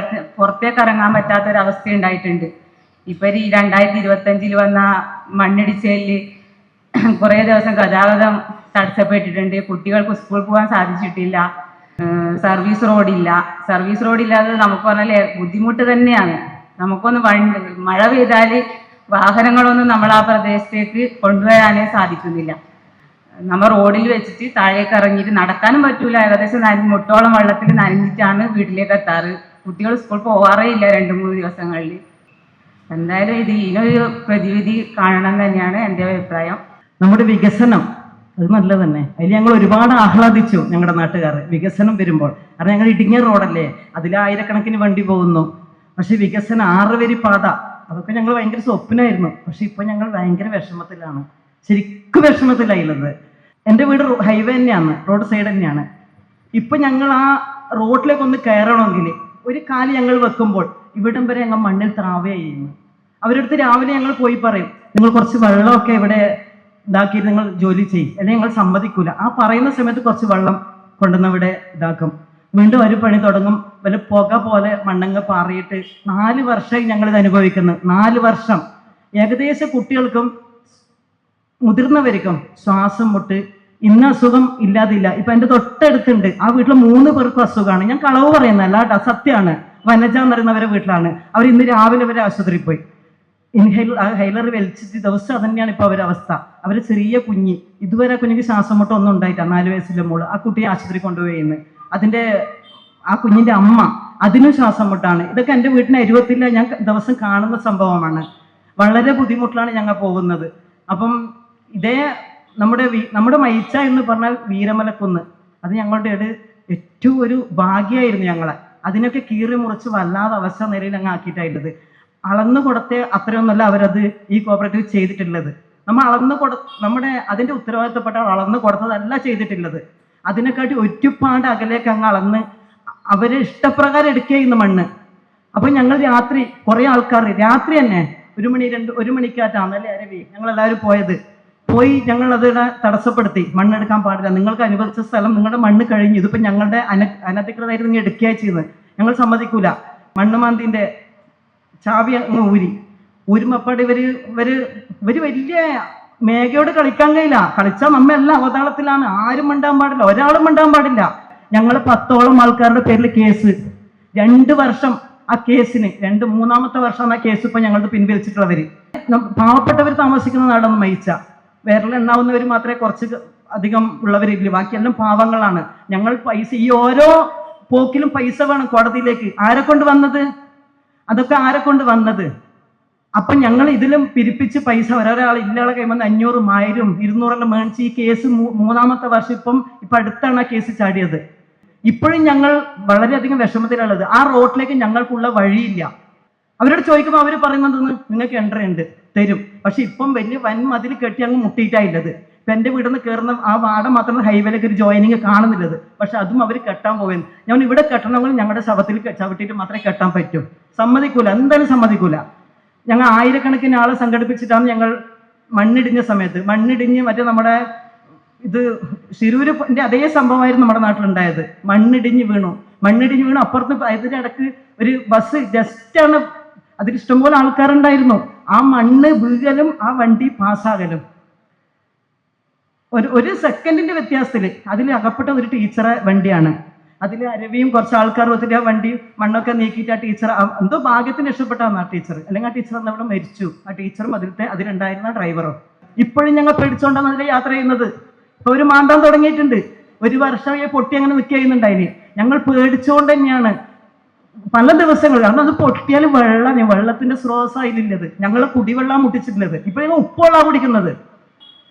പുറത്തേക്ക് ഇറങ്ങാൻ പറ്റാത്തൊരവസ്ഥ ഉണ്ടായിട്ടുണ്ട്. ഇപ്പം ഈ 2025 വന്ന മണ്ണിടിച്ചിലിൽ കുറേ ദിവസം ഗതാഗതം തടസ്സപ്പെട്ടിട്ടുണ്ട്. കുട്ടികൾക്ക് സ്കൂളിൽ പോകാൻ സാധിച്ചിട്ടില്ല. സർവീസ് റോഡില്ലാതെ നമുക്ക് പറഞ്ഞാൽ ബുദ്ധിമുട്ട് തന്നെയാണ്. നമുക്കൊന്ന് മഴ പെയ്താൽ വാഹനങ്ങളൊന്നും നമ്മൾ ആ പ്രദേശത്തേക്ക് കൊണ്ടുവരാനേ സാധിക്കുന്നില്ല. നമ്മൾ റോഡിൽ വെച്ചിട്ട് താഴേക്ക് ഇറങ്ങിയിട്ട് നടക്കാനും പറ്റൂല. ഏകദേശം മുട്ടോളം വെള്ളത്തിൽ നനഞ്ഞിട്ടാണ് വീട്ടിലേക്ക് എത്താറ്. കുട്ടികൾ സ്കൂൾ പോകാറേ ഇല്ല 2-3 ദിവസങ്ങളിൽ. എന്തായാലും ഇതിനൊരു പ്രതിവിധി കാണണം തന്നെയാണ് എൻ്റെ അഭിപ്രായം. നമ്മുടെ വികസനം അത് നല്ലത് തന്നെ. അതിൽ ഞങ്ങൾ ഒരുപാട് ആഹ്ലാദിച്ചു ഞങ്ങളുടെ നാട്ടുകാർ വികസനം വരുമ്പോൾ. കാരണം ഞങ്ങൾ ഇടുങ്ങിയ റോഡല്ലേ, അതിൽ 1000കണക്കിന് വണ്ടി പോകുന്നു. പക്ഷെ വികസനം 6 വരി പാത അതൊക്കെ ഞങ്ങൾ ഭയങ്കര സ്വപ്നമായിരുന്നു. പക്ഷെ ഇപ്പൊ ഞങ്ങൾ ഭയങ്കര വിഷമത്തിലാണ്, ശരിക്കും വിഷമത്തിലായുള്ളത്. എൻ്റെ വീട് ഹൈവേ തന്നെയാണ്, റോഡ് സൈഡ് തന്നെയാണ്. ഇപ്പൊ ഞങ്ങൾ ആ റോഡിലേക്ക് ഒന്ന് കയറണമെങ്കിൽ ഒരു കാല് ഞങ്ങൾ വെക്കുമ്പോൾ ഇവിടം വരെ ഞങ്ങൾ മണ്ണിൽ ത്രാവയായിരുന്നു. അവരടുത്ത് രാവിലെ ഞങ്ങൾ പോയി പറയും, നിങ്ങൾ കുറച്ച് വെള്ളമൊക്കെ ഇവിടെ ഇതാക്കിയിട്ട് നിങ്ങൾ ജോലി ചെയ്യും, അല്ലെങ്കിൽ ഞങ്ങൾ സമ്മതിക്കൂല. ആ പറയുന്ന സമയത്ത് കുറച്ച് വെള്ളം കൊണ്ടുവന്ന് ഇവിടെ ഇതാക്കും. വീണ്ടും ഒരു പണി തുടങ്ങും. വല്ല പുക പോലെ മണ്ണങ്ങ് പാറിയിട്ട് 4 വർഷമായി ഞങ്ങളിത് അനുഭവിക്കുന്നു. 4 വർഷം ഏകദേശം കുട്ടികൾക്കും മുതിർന്നവർക്കും ശ്വാസം മുട്ട് ഇന്ന അസുഖം ഇല്ലാതില്ല. ഇപ്പൊ എൻ്റെ തൊട്ടടുത്തുണ്ട്, ആ വീട്ടിൽ 3 പേർക്കും അസുഖമാണ്. ഞാൻ കളവ് പറയുന്നല്ല കേട്ടോ, സത്യമാണ്. വനജ എന്ന് പറയുന്നവരെ വീട്ടിലാണ്. അവർ ഇന്ന് രാവിലെ വരെ ആശുപത്രിയിൽ പോയി. ഹൈലർ വലിച്ചിട്ട് ദിവസം അതന്നെയാണ് ഇപ്പൊ അവരുടെ അവസ്ഥ. അവര് ചെറിയ കുഞ്ഞ്, ഇതുവരെ കുഞ്ഞിക്ക് ശ്വാസം മുട്ട ഒന്നും ഉണ്ടായിട്ടാ. 4 വയസ്സിലെ മോള് ആ കുട്ടിയെ ആശുപത്രി കൊണ്ടുപോയിന്ന്. അതിന്റെ ആ കുഞ്ഞിന്റെ അമ്മ, അതിനും ശ്വാസം മുട്ടാണ്. ഇതൊക്കെ എൻ്റെ വീട്ടിന് അരുവത്തില്ല, ഞാൻ ദിവസം കാണുന്ന സംഭവമാണ്. വളരെ ബുദ്ധിമുട്ടിലാണ് ഞങ്ങൾ പോകുന്നത്. അപ്പം ഇതേ നമ്മുടെ മൈച്ച എന്ന് പറഞ്ഞാൽ വീരമലക്കുന്ന്, അത് ഞങ്ങളുടെ ഏറ്റവും ഒരു ഭാഗ്യമായിരുന്നു ഞങ്ങളെ. അതിനൊക്കെ കീറി മുറിച്ച് വല്ലാതെ അവസ്ഥ നിലയിൽ അങ്ങ് ആക്കിയിട്ടായിട്ടുള്ളത്. അളന്നു കൊടുത്തേ അത്രയൊന്നുമല്ല അവരത് ഈ കോപ്പറേറ്റീവ് ചെയ്തിട്ടുള്ളത്. നമ്മൾ നമ്മുടെ അതിന്റെ ഉത്തരവാദിത്തപ്പെട്ട അളന്ന് കൊടുത്തതല്ല ചെയ്തിട്ടുള്ളത്. അതിനെക്കാട്ടി ഒരുപാട് അകലേക്ക് അങ്ങ് അളന്ന് അവര് ഇഷ്ടപ്രകാരം എടുക്കുക ചെയ്യുന്ന മണ്ണ്. അപ്പൊ ഞങ്ങൾ രാത്രി കുറെ ആൾക്കാർ രാത്രി തന്നെ 1 മണിക്കാറ്റാണല്ലേ അരവി ഞങ്ങളെല്ലാവരും പോയി ഞങ്ങൾ അതിനെ തടസ്സപ്പെടുത്തി. മണ്ണെടുക്കാൻ പാടില്ല, നിങ്ങൾക്ക് അനുവദിച്ച സ്ഥലം നിങ്ങളുടെ മണ്ണ് കഴിഞ്ഞു, ഇതിപ്പോ ഞങ്ങളുടെ അനധികൃതമായിട്ട് നിങ്ങൾ എടുക്കുക ചെയ്യുന്നത്, ഞങ്ങൾ സമ്മതിക്കൂല. മണ്ണ് മാന്തിന്റെ ചാവി അങ്ങ് ഊരുമപ്പാട് ഇവര് വലിയ മേഘയോട് കളിക്കാൻ കഴിയില്ല. കളിച്ചാൽ നമ്മെല്ലാം അവതാളത്തിലാണ്. ആരും മിണ്ടാൻ പാടില്ല, ഒരാളും മിണ്ടാൻ പാടില്ല. ഞങ്ങൾ 10ഓളം ആൾക്കാരുടെ പേരിൽ കേസ്, 2 വർഷം ആ കേസിന് 3-ാമത്തെ വർഷമാണ് ആ കേസ് ഇപ്പൊ ഞങ്ങൾക്ക് പിൻവലിച്ചിട്ടുള്ളവര്. പാവപ്പെട്ടവർ താമസിക്കുന്ന നാടൊന്നും മയിച്ച വിരലെണ്ണാവുന്നവർ മാത്രമേ കുറച്ച് അധികം ഉള്ളവരില്ല, ബാക്കിയെല്ലാം പാവങ്ങളാണ്. ഞങ്ങൾ പൈസ ഈ ഓരോ പോക്കിലും പൈസ വേണം കോടതിയിലേക്ക്. ആരെ കൊണ്ട് വന്നത്? അതൊക്കെ ആരെ കൊണ്ട് വന്നത്? അപ്പൊ ഞങ്ങൾ ഇതിലും പിരിപ്പിച്ച് പൈസ ഒരാൾ ഇല്ലാതെ കഴിയുമ്പോൾ 500, 1000, 200 മേടിച്ച് ഈ കേസ് 3-ാമത്തെ വർഷം ഇപ്പൊ അടുത്താണ് ആ കേസ് ചാടിയത്. ഇപ്പോഴും ഞങ്ങൾ വളരെയധികം വിഷമത്തിലുള്ളത്. ആ റോഡിലേക്ക് ഞങ്ങൾക്കുള്ള വഴിയില്ല. അവരോട് ചോദിക്കുമ്പോൾ അവർ പറയുന്നത് നിങ്ങൾക്ക് എൻട്രി ഉണ്ട്, തരും. പക്ഷെ ഇപ്പം വലിയ മതിൽ കെട്ടി അങ്ങ് മുട്ടിയിട്ടായില്ലത്. ഇപ്പൊ എൻ്റെ വീട്ടിൽ നിന്ന് കയറുന്ന ആ വാട മാത്രം ഹൈവേയിലേക്ക് ഒരു ജോയിനിങ് കാണുന്നില്ലത്. പക്ഷെ അതും അവർ കെട്ടാൻ പോകുന്നു. ഞാൻ ഇവിടെ കെട്ടണമെങ്കിൽ ഞങ്ങളുടെ ശവത്തിൽ ചവിട്ടിയിട്ട് മാത്രമേ കെട്ടാൻ പറ്റൂ. സമ്മതിക്കൂല, എന്തായാലും സമ്മതിക്കൂല. ഞങ്ങൾ 1000-കണക്കിന് ആളെ സംഘടിപ്പിച്ചിട്ടാണ് ഞങ്ങൾ മണ്ണിടിഞ്ഞ് മറ്റേ നമ്മുടെ ഇത് ശിരൂരിന്റെ അതേ സംഭവമായിരുന്നു നമ്മുടെ നാട്ടിലുണ്ടായത്. മണ്ണിടിഞ്ഞ് വീണു. അപ്പുറത്ത് അതിന്റെ ഇടക്ക് ഒരു ബസ് ജസ്റ്റാണ്, അതിൽ ഇഷ്ടംപോലെ ആൾക്കാരുണ്ടായിരുന്നു. ആ മണ്ണ് വീഴലും ആ വണ്ടി പാസ്സാകലും ഒരു സെക്കൻഡിന്റെ വ്യത്യാസത്തിൽ അതിൽ അകപ്പെട്ട ഒരു ടീച്ചറെ വണ്ടിയാണ്. അതിൽ അരവിയും കുറച്ച് ആൾക്കാർ ഒത്തിരി ആ വണ്ടി മണ്ണൊക്കെ നീക്കിയിട്ട് ആ ടീച്ചർ എന്തോ ഭാഗ്യത്തിന് രക്ഷപ്പെട്ടാണ് ആ ടീച്ചർ. അല്ലെങ്കിൽ ആ ടീച്ചർ അന്ന് അവിടെ മരിച്ചു. ആ ടീച്ചറും അതിലുണ്ടായിരുന്ന ഡ്രൈവറും. ഇപ്പോഴും ഞങ്ങൾ പേടിച്ചോണ്ടാണ് അതിൽ യാത്ര ചെയ്യുന്നത്. ഇപ്പൊ ഒരു മാന്താൻ തുടങ്ങിയിട്ടുണ്ട്. 1 വർഷമായി പൊട്ടി അങ്ങനെ നിൽക്കുക ചെയ്യുന്നുണ്ടായിന്. ഞങ്ങൾ പേടിച്ചുകൊണ്ട് തന്നെയാണ് പല ദിവസങ്ങളിൽ. കാരണം അത് പൊട്ടിയാൽ വെള്ളത്തിന്റെ സ്രോതസ് അതിലില്ലത്. ഞങ്ങളെ കുടിവെള്ളം മുട്ടിച്ചിട്ടുള്ളത്. ഇപ്പൊ ഞങ്ങൾ ഉപ്പുവെള്ളം കുടിക്കുന്നത്.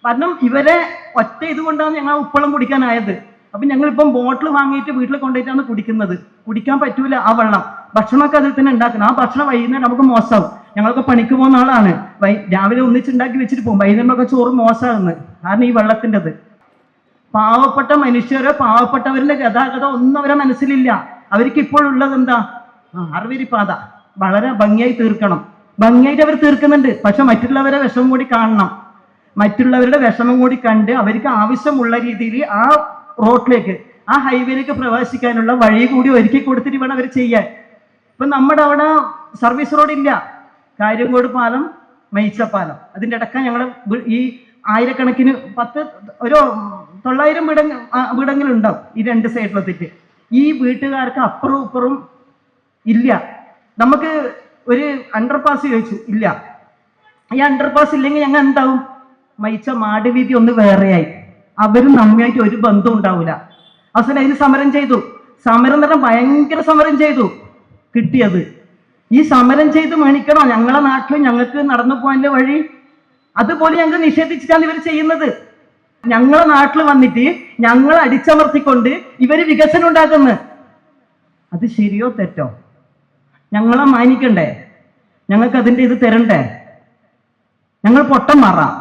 കാരണം ഇവരെ ഒറ്റ ഇതുകൊണ്ടാണ് ഞങ്ങൾ ഉപ്പുവെള്ളം കുടിക്കാനായത്. അപ്പൊ ഞങ്ങളിപ്പം ബോട്ടിൽ വാങ്ങിയിട്ട് വീട്ടിൽ കൊണ്ടുപോയിട്ടാണ് കുടിക്കുന്നത്. കുടിക്കാൻ പറ്റൂല ആ വെള്ളം. ഭക്ഷണമൊക്കെ അതിൽ തന്നെ ഉണ്ടാക്കണം. ആ ഭക്ഷണം വൈകുന്നേരം നമുക്ക് മോശമാവും. ഞങ്ങൾക്ക് പണിക്ക് പോകുന്ന ആളാണ്. രാവിലെ ഒന്നിച്ചുണ്ടാക്കി വെച്ചിട്ട് പോകും, വൈകുന്നേരമൊക്കെ ചോറ് മോശമാകുന്നത് കാരണം ഈ വെള്ളത്തിൻ്റെത്. പാവപ്പെട്ട മനുഷ്യരോ പാവപ്പെട്ടവരുടെ ഗതാഗതം ഒന്നും അവരെ മനസ്സിലില്ല. അവർക്ക് ഇപ്പോഴുള്ളത് എന്താ? 6 വരി പാത വളരെ ഭംഗിയായി തീർക്കണം. ഭംഗിയായിട്ട് അവർ തീർക്കുന്നുണ്ട്. പക്ഷെ മറ്റുള്ളവരെ വിഷമം കൂടി കാണണം. മറ്റുള്ളവരുടെ വിഷമം കൂടി കണ്ട് അവർക്ക് ആവശ്യമുള്ള രീതിയിൽ ആ റോഡിലേക്ക്, ആ ഹൈവേയിലേക്ക് പ്രവേശിക്കാനുള്ള വഴി കൂടി ഒരുക്കി കൊടുത്തിട്ട് വേണം അവർ ചെയ്യാൻ. ഇപ്പൊ നമ്മുടെ അവിടെ സർവീസ് റോഡ് ഇല്ല. കാര്യങ്കോട് പാലം, മയിച്ചപ്പാലം, അതിൻ്റെ ഇടയ്ക്ക് ഞങ്ങൾ ഈ 1000-കണക്കിന് 900 വീടെങ്കിലുണ്ടാവും ഈ 2 സൈഡിലെത്തിട്ട്. ഈ വീട്ടുകാർക്ക് അപ്പുറവും ഇപ്പുറവും ഇല്ല. നമുക്ക് ഒരു അണ്ടർപാസ് ചോദിച്ചു, ഇല്ല. ഈ അണ്ടർപാസ് ഇല്ലെങ്കിൽ ഞങ്ങൾ എന്താവും? മയിച്ച മാടുവീതി ഒന്ന് വേറെയായി. അവരും നമ്മയായിട്ട് ഒരു ബന്ധം ഉണ്ടാവില്ല. അവസാനം അതിന് സമരം ചെയ്തു. സമരം തന്നെ ഭയങ്കര സമരം ചെയ്തു. കിട്ടിയത് ഈ സമരം ചെയ്ത് മേണിക്കണോ ഞങ്ങളെ നാട്ടിൽ ഞങ്ങൾക്ക് നടന്നു പോകാനുള്ള വഴി? അതുപോലെ ഞങ്ങൾ നിഷേധിച്ചിട്ടാണ് ഇവർ ചെയ്യുന്നത്. ഞങ്ങളെ നാട്ടിൽ വന്നിട്ട് ഞങ്ങൾ അടിച്ചമർത്തിക്കൊണ്ട് ഇവര് വികസനം ഉണ്ടാക്കുന്നത്. അത് ശരിയോ തെറ്റോ? ഞങ്ങളെ മാനിക്കണ്ടേ? ഞങ്ങൾക്ക് അതിൻ്റെ ഇത് തരണ്ടേ? ഞങ്ങൾ പൊട്ടം മാറാം.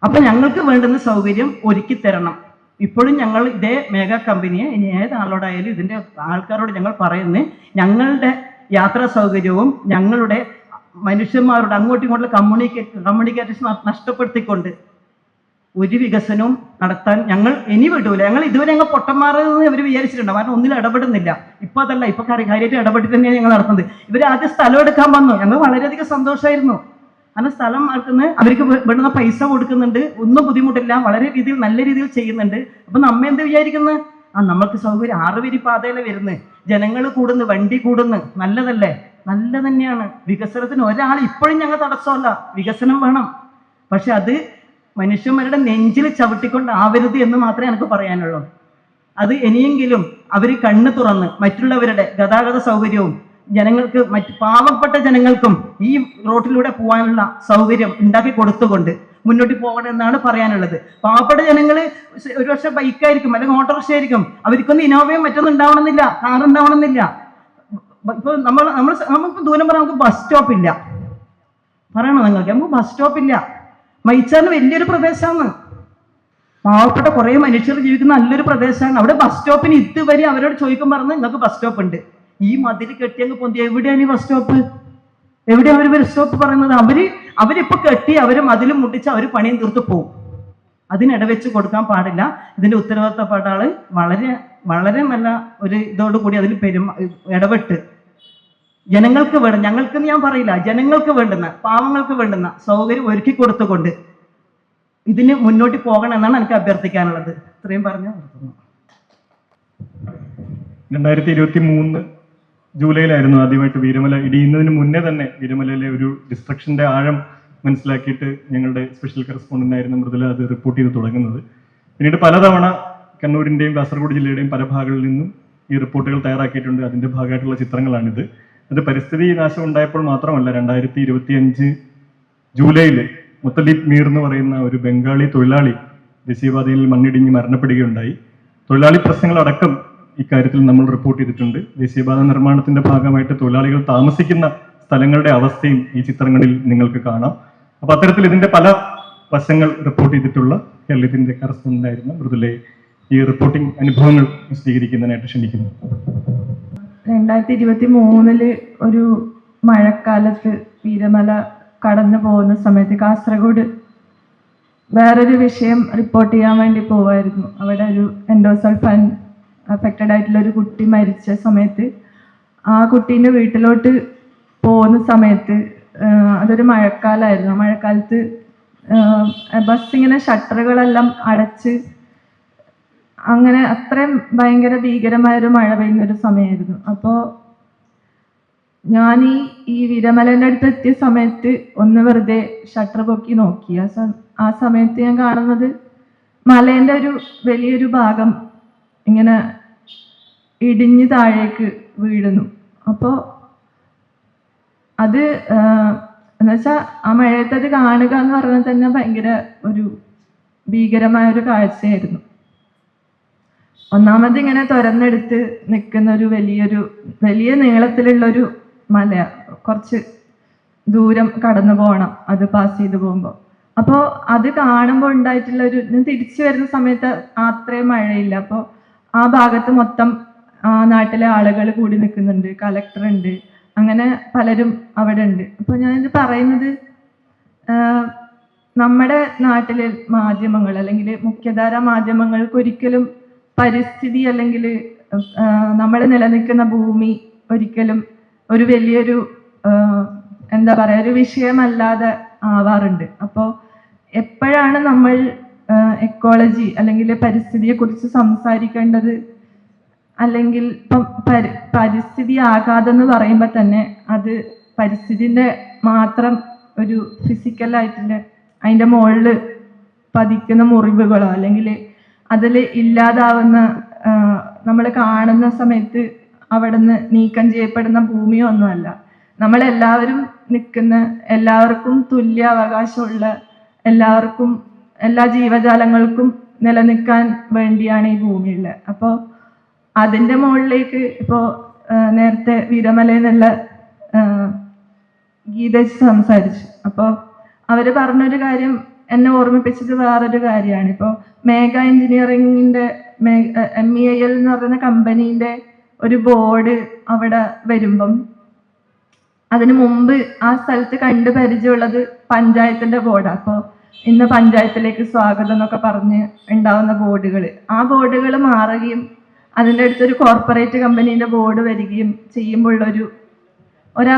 അപ്പൊ ഞങ്ങൾക്ക് വേണ്ടുന്ന സൗകര്യം ഒരുക്കി തരണം. ഇപ്പോഴും ഞങ്ങൾ ഇതേ മെഗാ കമ്പനിയെ ഇനി ഏതാളോടായാലും ഇതിന്റെ ആൾക്കാരോട് ഞങ്ങൾ പറയുന്നത്, ഞങ്ങളുടെ യാത്രാ സൗകര്യവും ഞങ്ങളുടെ മനുഷ്യന്മാരോട് അങ്ങോട്ടും ഇങ്ങോട്ടും കമ്മ്യൂണിക്കേഷൻ നഷ്ടപ്പെടുത്തിക്കൊണ്ട് ഒരു വികസനവും നടത്താൻ ഞങ്ങൾ ഇനി വിടൂല. ഞങ്ങൾ ഇതുവരെ ഞങ്ങൾ പൊട്ടന്മാരെന്ന് ഇവർ വിചാരിച്ചിട്ടുണ്ട്. കാരണം ഒന്നിലും ഇടപെടുന്നില്ല. ഇപ്പൊ അതല്ല, ഇപ്പൊ കാര്യമായിട്ട് ഇടപെട്ടിട്ട് തന്നെയാണ് ഞങ്ങൾ നടത്തുന്നത്. ഇവർ ആദ്യം സ്ഥലം എടുക്കാൻ വന്നു. ഞങ്ങൾ വളരെയധികം സന്തോഷമായിരുന്നു. അങ്ങനെ സ്ഥലം നടത്തുന്നത്, അവർക്ക് വേണ്ടുന്ന പൈസ കൊടുക്കുന്നുണ്ട്, ഒന്നും ബുദ്ധിമുട്ടില്ല, വളരെ രീതിയിൽ നല്ല രീതിയിൽ ചെയ്യുന്നുണ്ട്. അപ്പൊ നമ്മ എന്ത് വിചാരിക്കുന്നത്? നമ്മൾക്ക് സൗകര്യം 6 വരി പാതയിലെ വരുന്നത്, ജനങ്ങൾ കൂടുന്നു, വണ്ടി കൂടുന്നു, നല്ലതല്ലേ? നല്ല തന്നെയാണ്. വികസനത്തിന് ഒരാൾ ഇപ്പോഴും ഞങ്ങൾ തടസ്സമല്ല. വികസനം വേണം. പക്ഷെ അത് മനുഷ്യന്മാരുടെ നെഞ്ചിൽ ചവിട്ടിക്കൊണ്ടാവരുത് എന്ന് മാത്രമേ എനിക്ക് പറയാനുള്ളൂ. അത് ഇനിയെങ്കിലും അവർ കണ്ണ് തുറന്ന് മറ്റുള്ളവരുടെ ഗതാഗത സൗകര്യവും ജനങ്ങൾക്ക്, മറ്റ് പാവപ്പെട്ട ജനങ്ങൾക്കും ഈ റോഡിലൂടെ പോകാനുള്ള സൗകര്യം ഉണ്ടാക്കി കൊടുത്തുകൊണ്ട് മുന്നോട്ട് പോകണം എന്നാണ് പറയാനുള്ളത്. പാവപ്പെട്ട ജനങ്ങൾ ഒരു പക്ഷെ ബൈക്കായിരിക്കും അല്ലെങ്കിൽ ഓട്ടോറിക്ഷ ആയിരിക്കും. അവർക്കൊന്നും ഇനോവയും മറ്റൊന്നും ഉണ്ടാവണമെന്നില്ല, കാർ ഉണ്ടാവണമെന്നില്ല. ഇപ്പൊ നമുക്ക് ദൂരം പറയാൻ നമുക്ക് ബസ് സ്റ്റോപ്പ് ഇല്ല. പറയണോ നിങ്ങൾക്ക്? നമുക്ക് ബസ് സ്റ്റോപ്പ് ഇല്ല. മൈച്ചാറിന് വലിയൊരു പ്രദേശമാണ്, പാവപ്പെട്ട കുറേ മനുഷ്യർ ജീവിക്കുന്ന നല്ലൊരു പ്രദേശമാണ്. അവിടെ ബസ് സ്റ്റോപ്പിന് ഇതുവരെ അവരോട് ചോദിക്കുമ്പോൾ പറഞ്ഞാൽ നിങ്ങൾക്ക് ബസ് സ്റ്റോപ്പ് ഉണ്ട്. ഈ മതിൽ കെട്ടിയങ്ങ് പൊന്തി എവിടെയാണ് ഈ ബസ് സ്റ്റോപ്പ്? എവിടെയാണ് അവർ ബസ് സ്റ്റോപ്പ് പറയുന്നത്? അവരിപ്പോൾ കെട്ടി അവർ മതിലും മുട്ടിച്ച് അവർ പണിയും തീർത്ത് പോകും. അതിനിടവെച്ച് കൊടുക്കാൻ പാടില്ല. ഇതിന്റെ ഉത്തരവാദിത്തപ്പെട്ട ആള് വളരെ വളരെ നല്ല ഒരു ഇതോടുകൂടി അതിൽ ഇടപെട്ട് ജനങ്ങൾക്ക് വേണ്ട, ഞങ്ങൾക്ക് ഞാൻ പറയില്ല, ജനങ്ങൾക്ക് വേണ്ടുന്ന, പാവങ്ങൾക്ക് വേണ്ടുന്ന സൗകര്യം ഒരുക്കി കൊടുത്തുകൊണ്ട് ഇതിന് മുന്നോട്ട് പോകണം എന്നാണ് എനിക്ക് അഭ്യർത്ഥിക്കാനുള്ളത്. ഇത്രയും പറഞ്ഞു നിർത്തുന്നു. 2023 ജൂലൈയിലായിരുന്നു ആദ്യമായിട്ട് വീരമല ഇടിയുന്നതിന് മുന്നേ തന്നെ വീരമലയിലെ ഒരു ഡിസ്ട്രക്ഷന്റെ ആഴം മനസ്സിലാക്കിയിട്ട് ഞങ്ങളുടെ സ്പെഷ്യൽ കറസ്പോണ്ടന്റായിരുന്ന മൃദുല അത് റിപ്പോർട്ട് ചെയ്ത് തുടങ്ങുന്നത്. പിന്നീട് പലതവണ കണ്ണൂരിന്റെയും കാസർഗോഡ് ജില്ലയുടെയും പല ഭാഗങ്ങളിൽ നിന്നും ഈ റിപ്പോർട്ടുകൾ തയ്യാറാക്കിയിട്ടുണ്ട്. അതിന്റെ ഭാഗമായിട്ടുള്ള ചിത്രങ്ങളാണിത്. അത് പരിസ്ഥിതി നാശം ഉണ്ടായപ്പോൾ മാത്രമല്ല, 2025 ജൂലൈയിൽ മുത്തലീബ് മീർ എന്ന് പറയുന്ന ഒരു ബംഗാളി തൊഴിലാളി ദേശീയപാതയിൽ മണ്ണിടിഞ്ഞ് മരണപ്പെടുകയുണ്ടായി. തൊഴിലാളി പ്രശ്നങ്ങളടക്കം ഇക്കാര്യത്തിൽ നമ്മൾ റിപ്പോർട്ട് ചെയ്തിട്ടുണ്ട്. ദേശീയപാത നിർമ്മാണത്തിന്റെ ഭാഗമായിട്ട് തൊഴിലാളികൾ താമസിക്കുന്ന സ്ഥലങ്ങളുടെ അവസ്ഥയും ഈ ചിത്രങ്ങളിൽ നിങ്ങൾക്ക് കാണാം. അപ്പൊ അത്തരത്തിൽ ഇതിന്റെ പല വശങ്ങൾ റിപ്പോർട്ട് ചെയ്തിട്ടുള്ള കേരളത്തിന്റെ കറസ്പോണ്ടന്റ് ആയിരുന്ന മൃദുലയെ ഈ റിപ്പോർട്ടിംഗ് അനുഭവങ്ങൾ വിശദീകരിക്കുന്നതിനായിട്ട് ക്ഷണിക്കുന്നു. 2023 ഒരു മഴക്കാലത്ത് വീരമല കടന്നു പോകുന്ന സമയത്ത് കാസർഗോഡ് വേറൊരു വിഷയം റിപ്പോർട്ട് ചെയ്യാൻ വേണ്ടി പോവായിരുന്നു. അവിടെ ഒരു എൻഡോസൾഫാൻ അഫക്റ്റഡ് ആയിട്ടുള്ള ഒരു കുട്ടി മരിച്ച സമയത്ത് ആ കുട്ടീൻ്റെ വീട്ടിലോട്ട് പോകുന്ന സമയത്ത് അതൊരു മഴക്കാലമായിരുന്നു. മഴക്കാലത്ത് ബസ്സിങ്ങനെ ഷട്ടറുകളെല്ലാം അടച്ച് അങ്ങനെ അത്രയും ഭയങ്കര ഭീകരമായൊരു മഴ പെയ്യുന്നൊരു സമയമായിരുന്നു. അപ്പോൾ ഞാൻ ഈ വീരമലേൻ്റെ അടുത്ത് എത്തിയ സമയത്ത് ഒന്ന് വെറുതെ ഷട്ടർ പൊക്കി നോക്കി. ആ സമയത്ത് ഞാൻ കാണുന്നത് മലേൻ്റെ ഒരു വലിയൊരു ഭാഗം ഇങ്ങനെ ഇടിഞ്ഞ് താഴേക്ക് വീഴുന്നു. അപ്പോൾ അത് എന്നുവെച്ചാൽ ആ മഴയത്ത് അത് കാണുക എന്ന് പറഞ്ഞാൽ തന്നെ ഭയങ്കര ഒരു ഭീകരമായൊരു കാഴ്ചയായിരുന്നു. ഒന്നാമത് ഇങ്ങനെ തുറന്നെടുത്ത് നിൽക്കുന്ന ഒരു വലിയ നീളത്തിലുള്ളൊരു മല, കുറച്ച് ദൂരം കടന്നു പോകണം അത് പാസ് ചെയ്ത് പോകുമ്പോൾ. അപ്പോൾ അത് കാണുമ്പോൾ ഉണ്ടായിട്ടുള്ള ഞാൻ തിരിച്ചു വരുന്ന സമയത്ത് അത്രയും മഴയില്ല. അപ്പോൾ ആ ഭാഗത്ത് മൊത്തം ആ നാട്ടിലെ ആളുകൾ കൂടി നിൽക്കുന്നുണ്ട്, കളക്ടർ ഉണ്ട്, അങ്ങനെ പലരും അവിടെ ഉണ്ട്. അപ്പോൾ ഞാനിത് പറയുന്നത് നമ്മുടെ നാട്ടിലെ മാധ്യമങ്ങൾ അല്ലെങ്കിൽ മുഖ്യധാരാ മാധ്യമങ്ങൾക്ക് ഒരിക്കലും പരിസ്ഥിതി അല്ലെങ്കിൽ നമ്മൾ നിലനിൽക്കുന്ന ഭൂമി ഒരിക്കലും ഒരു വലിയൊരു എന്താ പറയുക ഒരു വിഷയമല്ലാതെ ആവാറുണ്ട്. അപ്പോൾ എപ്പോഴാണ് നമ്മൾ എക്കോളജി അല്ലെങ്കിൽ പരിസ്ഥിതിയെക്കുറിച്ച് സംസാരിക്കേണ്ടത്, അല്ലെങ്കിൽ ഇപ്പം പരിസ്ഥിതി ആഘാതം എന്ന് പറയുമ്പോൾ തന്നെ അത് പരിസ്ഥിതിൻ്റെ മാത്രം ഒരു ഫിസിക്കലായിട്ടുള്ള അതിൻ്റെ മുകളിൽ പതിക്കുന്ന മുറിവുകളോ അല്ലെങ്കിൽ അതിൽ ഇല്ലാതാവുന്ന നമ്മൾ കാണുന്ന സമയത്ത് അവിടെ നിന്ന് നീക്കം ചെയ്യപ്പെടുന്ന ഭൂമിയോ ഒന്നുമല്ല. നമ്മളെല്ലാവരും നിൽക്കുന്ന, എല്ലാവർക്കും തുല്യ അവകാശമുള്ള, എല്ലാവർക്കും എല്ലാ ജീവജാലങ്ങൾക്കും നിലനിൽക്കാൻ വേണ്ടിയാണ് ഈ ഭൂമിയുള്ളത്. അപ്പോൾ അതിൻ്റെ മുകളിലേക്ക് ഇപ്പോൾ നേരത്തെ വീരമലയെന്നുള്ള ഗീതേജ് സംസാരിച്ചു. അപ്പോൾ അവർ പറഞ്ഞൊരു കാര്യം എന്നെ ഓർമ്മിപ്പിച്ചത് വേറൊരു കാര്യമാണ്. ഇപ്പോൾ മേഘ എഞ്ചിനീയറിങ്ങിൻ്റെ MEIL എന്ന് പറയുന്ന കമ്പനീൻ്റെ ഒരു ബോർഡ് അവിടെ വരുമ്പം അതിന് മുമ്പ് ആ സ്ഥലത്ത് കണ്ടു പരിചയമുള്ളത് പഞ്ചായത്തിൻ്റെ ബോർഡാണ്. അപ്പോൾ ഇന്ന് പഞ്ചായത്തിലേക്ക് സ്വാഗതം എന്നൊക്കെ പറഞ്ഞ് ഉണ്ടാവുന്ന ബോർഡുകൾ, ആ ബോർഡുകൾ മാറുകയും അതിൻ്റെ അടുത്തൊരു കോർപ്പറേറ്റ് കമ്പനീൻ്റെ ബോർഡ് വരികയും ചെയ്യുമ്പോഴുള്ളൊരു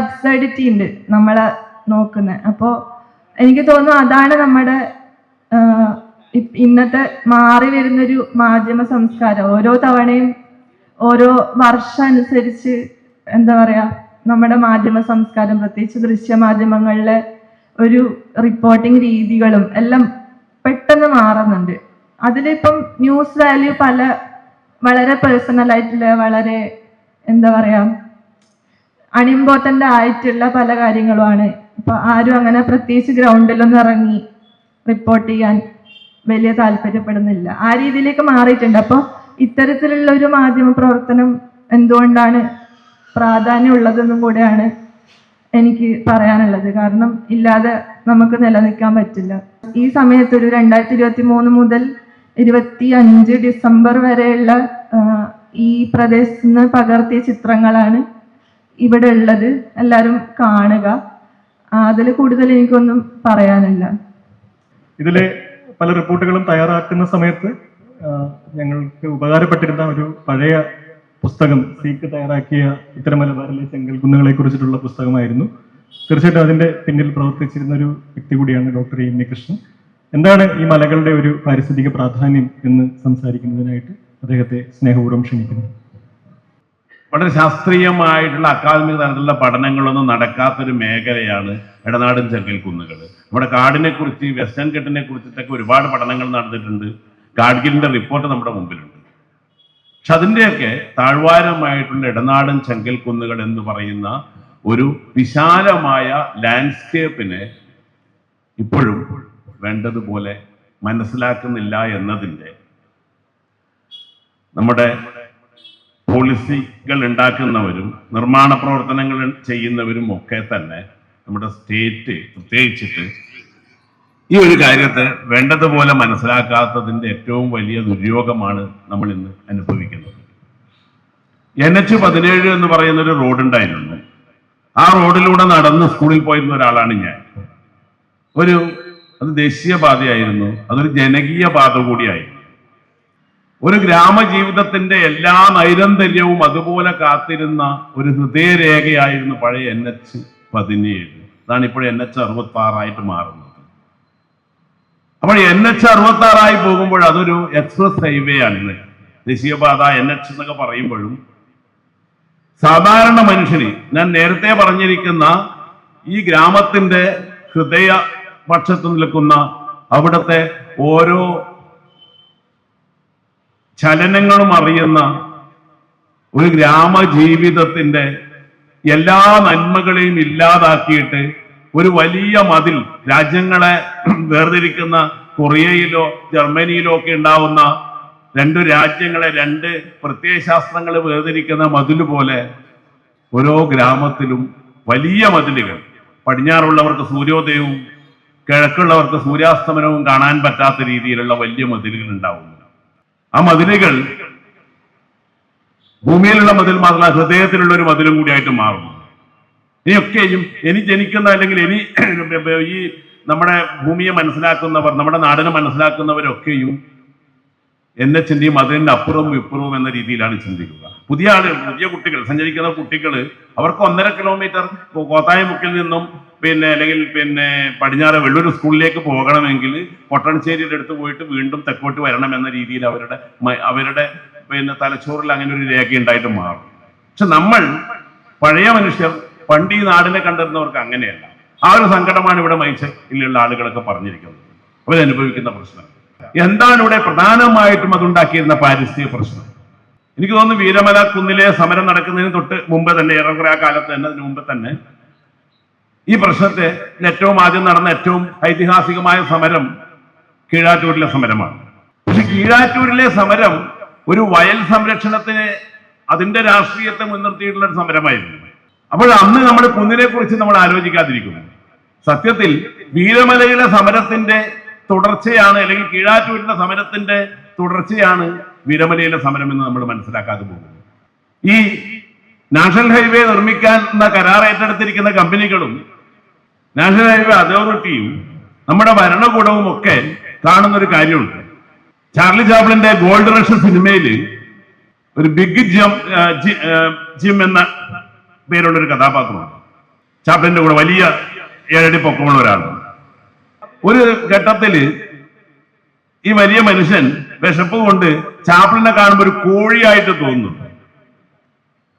അബ്സർഡിറ്റി ഉണ്ട് നമ്മളെ നോക്കുന്നത്. അപ്പോൾ എനിക്ക് തോന്നുന്നു അതാണ് നമ്മുടെ ഇന്നത്തെ മാറി വരുന്നൊരു മാധ്യമ സംസ്കാരം. ഓരോ തവണയും ഓരോ വർഷം അനുസരിച്ച് എന്താ പറയുക, നമ്മുടെ മാധ്യമ സംസ്കാരം പ്രത്യേകിച്ച് ദൃശ്യമാധ്യമങ്ങളിലെ ഒരു റിപ്പോർട്ടിംഗ് രീതികളും എല്ലാം പെട്ടെന്ന് മാറുന്നുണ്ട്. അതിലിപ്പം ന്യൂസ് വാല്യൂ വളരെ പേഴ്സണലായിട്ടുള്ള, വളരെ എന്താ പറയുക അൺഇമ്പോർട്ടൻ്റ് ആയിട്ടുള്ള പല കാര്യങ്ങളുമാണ്. ഇപ്പം ആരും അങ്ങനെ പ്രത്യേകിച്ച് ഗ്രൗണ്ടിലൊന്നും ഇറങ്ങി റിപ്പോർട്ട് ചെയ്യാൻ വലിയ താല്പര്യപ്പെടുന്നില്ല. ആ രീതിയിലേക്ക് മാറിയിട്ടുണ്ട്. അപ്പോൾ ഇത്തരത്തിലുള്ള ഒരു മാധ്യമ പ്രവർത്തനം എന്തുകൊണ്ടാണ് പ്രാധാന്യമുള്ളതെന്നും കൂടെയാണ് എനിക്ക് പറയാനുള്ളത്. കാരണം ഇല്ലാതെ നമുക്ക് നിലനിൽക്കാൻ പറ്റില്ല. ഈ സമയത്ത് ഒരു 2023 മുതൽ 25 ഡിസംബർ വരെയുള്ള ഈ പ്രദേശത്ത് നിന്ന് പകർത്തിയ ചിത്രങ്ങളാണ് ഇവിടെ ഉള്ളത്. എല്ലാവരും കാണുക. അതിൽ കൂടുതൽ എനിക്കൊന്നും പറയാനില്ല. ഇതിലെ പല റിപ്പോർട്ടുകളും തയ്യാറാക്കുന്ന സമയത്ത് ഞങ്ങൾക്ക് ഉപകാരപ്പെട്ടിരുന്ന ഒരു പഴയ പുസ്തകം സീക്ക് തയ്യാറാക്കിയ ഉത്തരമലബാറിലെ ചെങ്കൽ കുന്നുകളെ കുറിച്ചിട്ടുള്ള പുസ്തകമായിരുന്നു. തീർച്ചയായിട്ടും അതിന്റെ പിന്നിൽ പ്രവർത്തിച്ചിരുന്ന ഒരു വ്യക്തി കൂടിയാണ് ഡോക്ടർ എം എ കൃഷ്ണൻ. എന്താണ് ഈ മലകളുടെ ഒരു പാരിസ്ഥിതിക പ്രാധാന്യം എന്ന് സംസാരിക്കുന്നതിനായിട്ട് അദ്ദേഹത്തെ സ്നേഹപൂർവ്വം ക്ഷണിക്കുന്നു. വളരെ ശാസ്ത്രീയമായിട്ടുള്ള അക്കാദമിക തലത്തിലുള്ള പഠനങ്ങളൊന്നും നടക്കാത്തൊരു മേഖലയാണ് ഇടനാടൻ ചെങ്കൽ കുന്നുകൾ. നമ്മുടെ കാടിനെ കുറിച്ച്, വെസ്റ്റേൺ ഘട്ടിനെ കുറിച്ചിട്ടൊക്കെ ഒരുപാട് പഠനങ്ങൾ നടന്നിട്ടുണ്ട്. ഗാഡ്ഗിലിന്റെ റിപ്പോർട്ട് നമ്മുടെ മുമ്പിലുണ്ട്. പക്ഷെ അതിൻ്റെയൊക്കെ താഴ്വാരമായിട്ടുള്ള ഇടനാടൻ ചെങ്കൽ കുന്നുകൾ എന്ന് പറയുന്ന ഒരു വിശാലമായ ലാൻഡ്സ്കേപ്പിനെ ഇപ്പോഴും വേണ്ടതുപോലെ മനസ്സിലാക്കുന്നില്ല എന്നതിൻ്റെ നമ്മുടെ പോളിസികൾ ഉണ്ടാക്കുന്നവരും നിർമ്മാണ പ്രവർത്തനങ്ങൾ ചെയ്യുന്നവരും ഒക്കെ തന്നെ നമ്മുടെ സ്റ്റേറ്റ് പ്രത്യേകിച്ചിട്ട് ഈ ഒരു കാര്യത്തെ വേണ്ടതുപോലെ മനസ്സിലാക്കാത്തതിൻ്റെ ഏറ്റവും വലിയ ദുര്യോഗമാണ് നമ്മൾ ഇന്ന് അനുഭവിക്കുന്നത്. NH17 എന്ന് പറയുന്ന ഒരു റോഡുണ്ടായിരുന്നു. ആ റോഡിലൂടെ നടന്ന് സ്കൂളിൽ പോയിരുന്ന ഒരാളാണ് ഞാൻ. അത് ദേശീയപാതയായിരുന്നു, അതൊരു ജനകീയ പാത കൂടിയായിരുന്നു. ഒരു ഗ്രാമജീവിതത്തിന്റെ എല്ലാ നൈരന്തര്യവും അതുപോലെ കാത്തിരുന്ന ഒരു ഹൃദയരേഖയായിരുന്നു പഴയ NH17. അതാണ് ഇപ്പോൾ NH66 ആയിട്ട് മാറുന്നത്. അപ്പോൾ NH66 പോകുമ്പോൾ അതൊരു എക്സ്പ്രസ് ഹൈവേ ആണ്. ദേശീയപാത NH എന്നൊക്കെ പറയുമ്പോഴും സാധാരണ മനുഷ്യന്, ഞാൻ നേരത്തെ പറഞ്ഞിരിക്കുന്ന ഈ ഗ്രാമത്തിന്റെ ഹൃദയപക്ഷത്ത് നിൽക്കുന്ന അവിടുത്തെ ഓരോ ചലനങ്ങളും അറിയുന്ന ഒരു ഗ്രാമജീവിതത്തിന്റെ എല്ലാ നന്മകളെയും ഇല്ലാതാക്കിയിട്ട് ഒരു വലിയ മതിൽ, രാജ്യങ്ങളെ വേർതിരിക്കുന്ന കൊറിയയിലോ ജർമ്മനിയിലോ ഒക്കെ ഉണ്ടാവുന്ന രണ്ട് രാജ്യങ്ങളെ, രണ്ട് പ്രത്യയശാസ്ത്രങ്ങൾ വേർതിരിക്കുന്ന മതിൽ പോലെ ഓരോ ഗ്രാമത്തിലും വലിയ മതിലുകൾ, പടിഞ്ഞാറുള്ളവർക്ക് സൂര്യോദയവും കിഴക്കുള്ളവർക്ക് സൂര്യാസ്തമനവും കാണാൻ പറ്റാത്ത രീതിയിലുള്ള വലിയ മതിലുകൾ ഉണ്ടാവുന്നു. ആ മതിലുകൾ ഭൂമിയിലുള്ള മതിൽ മാത്രമല്ല, ഹൃദയത്തിലുള്ള ഒരു മതിലും കൂടിയായിട്ട് മാറുന്നു. ഇനിയൊക്കെയും ഇനി ജനിക്കുന്ന അല്ലെങ്കിൽ ഇനി ഈ നമ്മുടെ ഭൂമിയെ മനസ്സിലാക്കുന്നവർ, നമ്മുടെ നാടിനെ മനസ്സിലാക്കുന്നവരൊക്കെയും NHന്റെ മതിലിന്റെ അപ്പുറവും ഇപ്പുറവും എന്ന രീതിയിലാണ് ചിന്തിക്കുക. പുതിയ കുട്ടികൾ, സഞ്ചരിക്കുന്ന കുട്ടികൾ, അവർക്ക് 1.5 കിലോമീറ്റർ കോത്തായമുക്കിൽ നിന്നും അല്ലെങ്കിൽ പടിഞ്ഞാറ് വെള്ളൂർ സ്കൂളിലേക്ക് പോകണമെങ്കിൽ പൊട്ടൻശ്ശേരിയുടെ അടുത്ത് പോയിട്ട് വീണ്ടും തെക്കോട്ട് വരണം എന്ന രീതിയിൽ അവരുടെ തലച്ചോറിൽ അങ്ങനെ ഒരു രേഖ ഉണ്ടായിട്ട് മാറും. പക്ഷെ നമ്മൾ പഴയ മനുഷ്യർ, പണ്ട് ഈ നാടിനെ കണ്ടിരുന്നവർക്ക് അങ്ങനെയല്ല. ആ ഒരു സങ്കടമാണ് ഇവിടെ മൈസൂരിലുള്ള ആളുകളൊക്കെ പറഞ്ഞിരിക്കുന്നത്. അവരനുഭവിക്കുന്ന പ്രശ്നം എന്താണ്? ഇവിടെ പ്രധാനമായിട്ടും അതുണ്ടാക്കിയിരുന്ന പാരിസ്ഥിതിക പ്രശ്നം. എനിക്ക് തോന്നുന്നു വീരമല കുന്നിലെ സമരം നടക്കുന്നതിന് തൊട്ട് മുമ്പ് തന്നെ, ഏറെക്കുറെ ആ കാലത്ത് തന്നെ, അതിന് മുമ്പ് തന്നെ ഈ പ്രശ്നത്തെ ഏറ്റവും ആദ്യം നടന്ന ഏറ്റവും ഐതിഹാസികമായ സമരം കീഴാറ്റൂരിലെ സമരമാണ്. പക്ഷെ കീഴാറ്റൂരിലെ സമരം ഒരു വയൽ സംരക്ഷണത്തിന് അതിന്റെ രാഷ്ട്രീയത്തെ മുൻനിർത്തിയിട്ടുള്ള ഒരു സമരമായിരുന്നു. അപ്പോൾ അന്ന് നമ്മൾ കുന്നിനെ കുറിച്ച് നമ്മൾ ആലോചിക്കാതിരിക്കുന്നു. സത്യത്തിൽ വീരമലയിലെ സമരത്തിന്റെ തുടർച്ചയാണ്, അല്ലെങ്കിൽ കീഴാറ്റൂരിലെ സമരത്തിന്റെ തുടർച്ചയാണ് വീരമലയിലെ സമരം എന്ന് നമ്മൾ മനസ്സിലാക്കാതെ പോകുന്നു. ഈ നാഷണൽ ഹൈവേ നിർമ്മിക്കാൻ കരാർ ഏറ്റെടുത്തിരിക്കുന്ന കമ്പനികളും നാഷണൽ ഹൈവേ അതോറിറ്റിയും നമ്മുടെ ഭരണകൂടവും ഒക്കെ കാണുന്ന ഒരു കാര്യമുണ്ട്. ചാർലി ചാപ്ലിന്റെ ഗോൾഡ് റഷ് സിനിമയിൽ ഒരു ബിഗ് ജിം എന്ന പേരുള്ള ഒരു കഥാപാത്രമാണ്. ചാപ്ലിന്റെ കൂടെ വലിയ 7 അടി പൊക്കമുള്ള ഒരാളാണ്. ഒരു ഘട്ടത്തില് ഈ വലിയ മനുഷ്യൻ വിശപ്പ് കൊണ്ട് ചാപ്ലിനെ കാണുമ്പോൾ ഒരു കോഴിയായിട്ട് തോന്നുന്നു,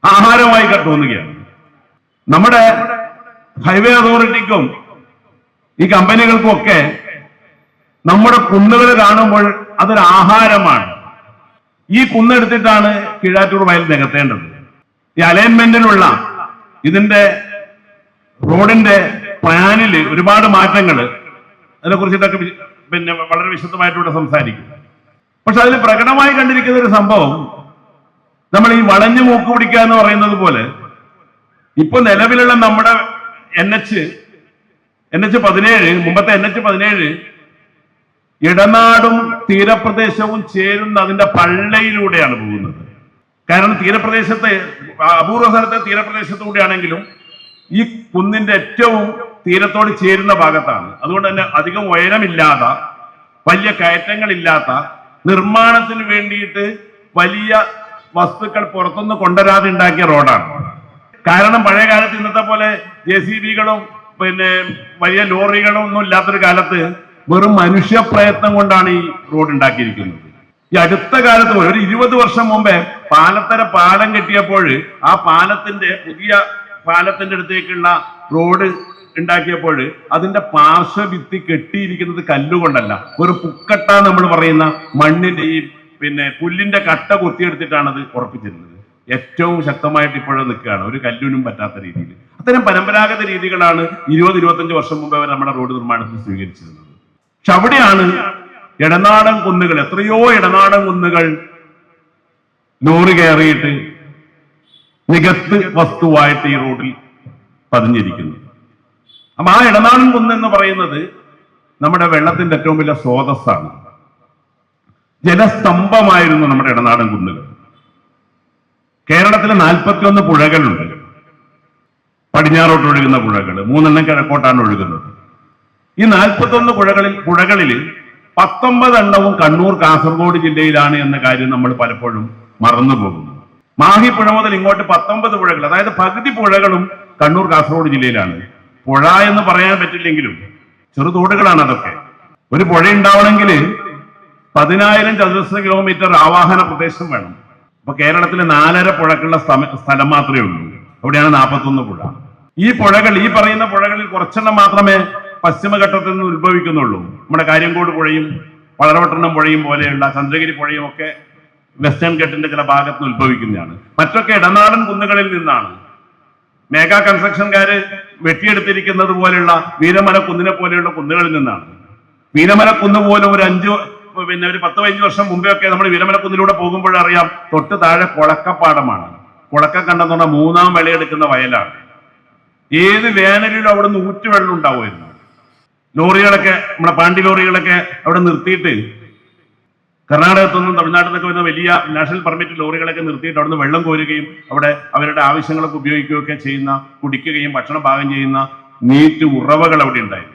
ആഹാരമായി തോന്നുകയാണ്. നമ്മുടെ ഹൈവേ അതോറിറ്റിക്കും ഈ കമ്പനികൾക്കും ഒക്കെ നമ്മുടെ കുന്നുകൾ കാണുമ്പോൾ അതൊരു ആഹാരമാണ്. ഈ കുന്നെടുത്തിട്ടാണ് കീഴാറ്റൂർ വയൽ നികത്തേണ്ടത്. ഈ അലൈൻമെന്റിലുള്ള ഇതിന്റെ റോഡിന്റെ പ്ലാനില് ഒരുപാട് മാറ്റങ്ങൾ, അതിനെ കുറിച്ചിട്ടൊക്കെ വളരെ വിശദമായിട്ടൂടെ സംസാരിക്കും. പക്ഷെ അതിൽ പ്രകടമായി കണ്ടിരിക്കുന്ന ഒരു സംഭവം, നമ്മൾ ഈ വളഞ്ഞു മൂക്ക് പിടിക്കുക എന്ന് പറയുന്നത് പോലെ ഇപ്പൊ നിലവിലുള്ള നമ്മുടെ NH-17, മുമ്പത്തെ NH-17 ഇടനാടും തീരപ്രദേശവും ചേരുന്ന അതിന്റെ പള്ളയിലൂടെയാണ് പോകുന്നത്. കാരണം തീരപ്രദേശത്തെ അപൂർവ സ്ഥലത്തെ തീരപ്രദേശത്തൂടെയാണെങ്കിലും ഈ കുന്നിന്റെ ഏറ്റവും തീരത്തോട് ചേരുന്ന ഭാഗത്താണ്. അതുകൊണ്ട് തന്നെ അധികം ഉയരമില്ലാത്ത, വലിയ കയറ്റങ്ങളില്ലാത്ത, നിർമ്മാണത്തിന് വേണ്ടിയിട്ട് വലിയ വസ്തുക്കൾ പുറത്തുനിന്ന് കൊണ്ടുവരാതെ ഉണ്ടാക്കിയ റോഡാണ്. കാരണം പഴയ കാലത്ത് ഇന്നത്തെ പോലെ JCB-കളും പിന്നെ വലിയ ലോറികളും ഒന്നും ഇല്ലാത്തൊരു കാലത്ത് വെറും മനുഷ്യ പ്രയത്നം കൊണ്ടാണ് ഈ റോഡ് ഉണ്ടാക്കിയിരിക്കുന്നത്. ഈ അടുത്ത കാലത്ത് ഒരു 20 വർഷം മുമ്പേ പാലത്തര പാലം കെട്ടിയപ്പോൾ ആ പുതിയ പാലത്തിന്റെ അടുത്തേക്കുള്ള റോഡ് ഉണ്ടാക്കിയപ്പോൾ അതിന്റെ പാർശ്വഭിത്തി കെട്ടിയിരിക്കുന്നത് കല്ലുകൊണ്ടല്ല, ഒരു പുക്കട്ട നമ്മൾ പറയുന്ന മണ്ണിന്റെ ഈ പുല്ലിന്റെ കട്ട കൊത്തിയെടുത്തിട്ടാണ് അത് ഉറപ്പിച്ചിരുന്നത്. ഏറ്റവും ശക്തമായിട്ട് ഇപ്പോഴും നിൽക്കുകയാണ്, ഒരു കല്ലിനും പറ്റാത്ത രീതിയിൽ. അത്തരം പരമ്പരാഗത രീതികളാണ് 20-25 വർഷം മുമ്പേ അവർ നമ്മുടെ റോഡ് നിർമ്മാണത്തിൽ സ്വീകരിച്ചിരുന്നത്. പക്ഷെ അവിടെയാണ് ഇടനാടൻ കുന്നുകൾ, എത്രയോ ഇടനാടൻ കുന്നുകൾ ലോറി കയറിയിട്ട് നികത്ത് വസ്തുവായിട്ട് ഈ റോഡിൽ പതിഞ്ഞിരിക്കുന്നു. അപ്പൊ ആ ഇടനാടൻ കുന്ന് എന്ന് പറയുന്നത് നമ്മുടെ വെള്ളത്തിന്റെ ഏറ്റവും വലിയ സ്രോതസ്സാണ്. ജലസ്തംഭമായിരുന്നു നമ്മുടെ ഇടനാടൻ കുന്നുകൾ. കേരളത്തിൽ 41 പുഴകളുണ്ട്. പടിഞ്ഞാറോട്ട് ഒഴുകുന്ന പുഴകൾ, 3 കിഴക്കോട്ടാണ് ഒഴുകുന്നത്. ഈ 41 പുഴകളിൽ 19 കണ്ണൂർ കാസർഗോഡ് ജില്ലയിലാണ് എന്ന കാര്യം നമ്മൾ പലപ്പോഴും മറന്നു പോകുന്നു. മാഹി പുഴ മുതൽ ഇങ്ങോട്ട് 19 പുഴകൾ, അതായത് പകുതി പുഴകളും കണ്ണൂർ കാസർഗോഡ് ജില്ലയിലാണ്. പുഴ എന്ന് പറയാൻ പറ്റില്ലെങ്കിലും ചെറുതോടുകളാണ് അതൊക്കെ. ഒരു പുഴ ഉണ്ടാവണമെങ്കിൽ 10,000 ചതുരശ്ര കിലോമീറ്റർ ആവാഹന പ്രദേശം വേണം. അപ്പൊ കേരളത്തിലെ 4.5 പുഴക്കുള്ള സ്ഥലം മാത്രമേ ഉള്ളൂ. അവിടെയാണ് 41 പുഴ. ഈ പറയുന്ന പുഴകളിൽ കുറച്ചെണ്ണം മാത്രമേ പശ്ചിമഘട്ടത്തിൽ നിന്ന് ഉത്ഭവിക്കുന്നുള്ളൂ. നമ്മുടെ കാര്യങ്കോട് പുഴയും വളരവട്ടണം പുഴയും പോലെയുള്ള ചന്ദ്രഗിരി പുഴയും ഒക്കെ വെസ്റ്റേൺ ഘട്ടിന്റെ ചില ഭാഗത്ത് നിന്ന് ഉത്ഭവിക്കുന്നതാണ്. മറ്റൊക്കെ ഇടനാടൻ കുന്നുകളിൽ നിന്നാണ്. മേഘാ കൺസ്ട്രക്ഷൻകാര് വെട്ടിയെടുത്തിരിക്കുന്നത് പോലെയുള്ള വീരമല കുന്നിനെ പോലെയുള്ള കുന്നുകളിൽ നിന്നാണ്. വീരമല കുന്ന് പോലെ ഒരു 10-15 വർഷം മുമ്പേ ഒക്കെ നമ്മൾ വീരമല കുന്നിലൂടെ പോകുമ്പോഴറിയാം, തൊട്ട് താഴെ കുളക്കപ്പാടമാണ്. കുളക്ക കണ്ടെന്ന് പറഞ്ഞാൽ 3-ാം വിളയെടുക്കുന്ന വയലാണ്. ഏത് വേനലിലും അവിടെ നിന്ന് ഊറ്റുവെള്ളം ഉണ്ടാവുമായിരുന്നു. ലോറികളൊക്കെ, നമ്മുടെ പാണ്ടി ലോറികളൊക്കെ അവിടെ നിർത്തിയിട്ട്, കർണാടകത്തു നിന്നും തമിഴ്നാട്ടിൽ നിന്നൊക്കെ വരുന്ന വലിയ നാഷണൽ പെർമിറ്റ് ലോറികളൊക്കെ നിർത്തിയിട്ട് അവിടെ നിന്ന് വെള്ളം കോരുകയും അവിടെ അവരുടെ ആവശ്യങ്ങളൊക്കെ ഉപയോഗിക്കുകയൊക്കെ ചെയ്യുന്ന, കുടിക്കുകയും ഭക്ഷണം പാകം ചെയ്യുന്ന നീറ്റ് ഉറവകൾ അവിടെ ഉണ്ടായിരുന്നു.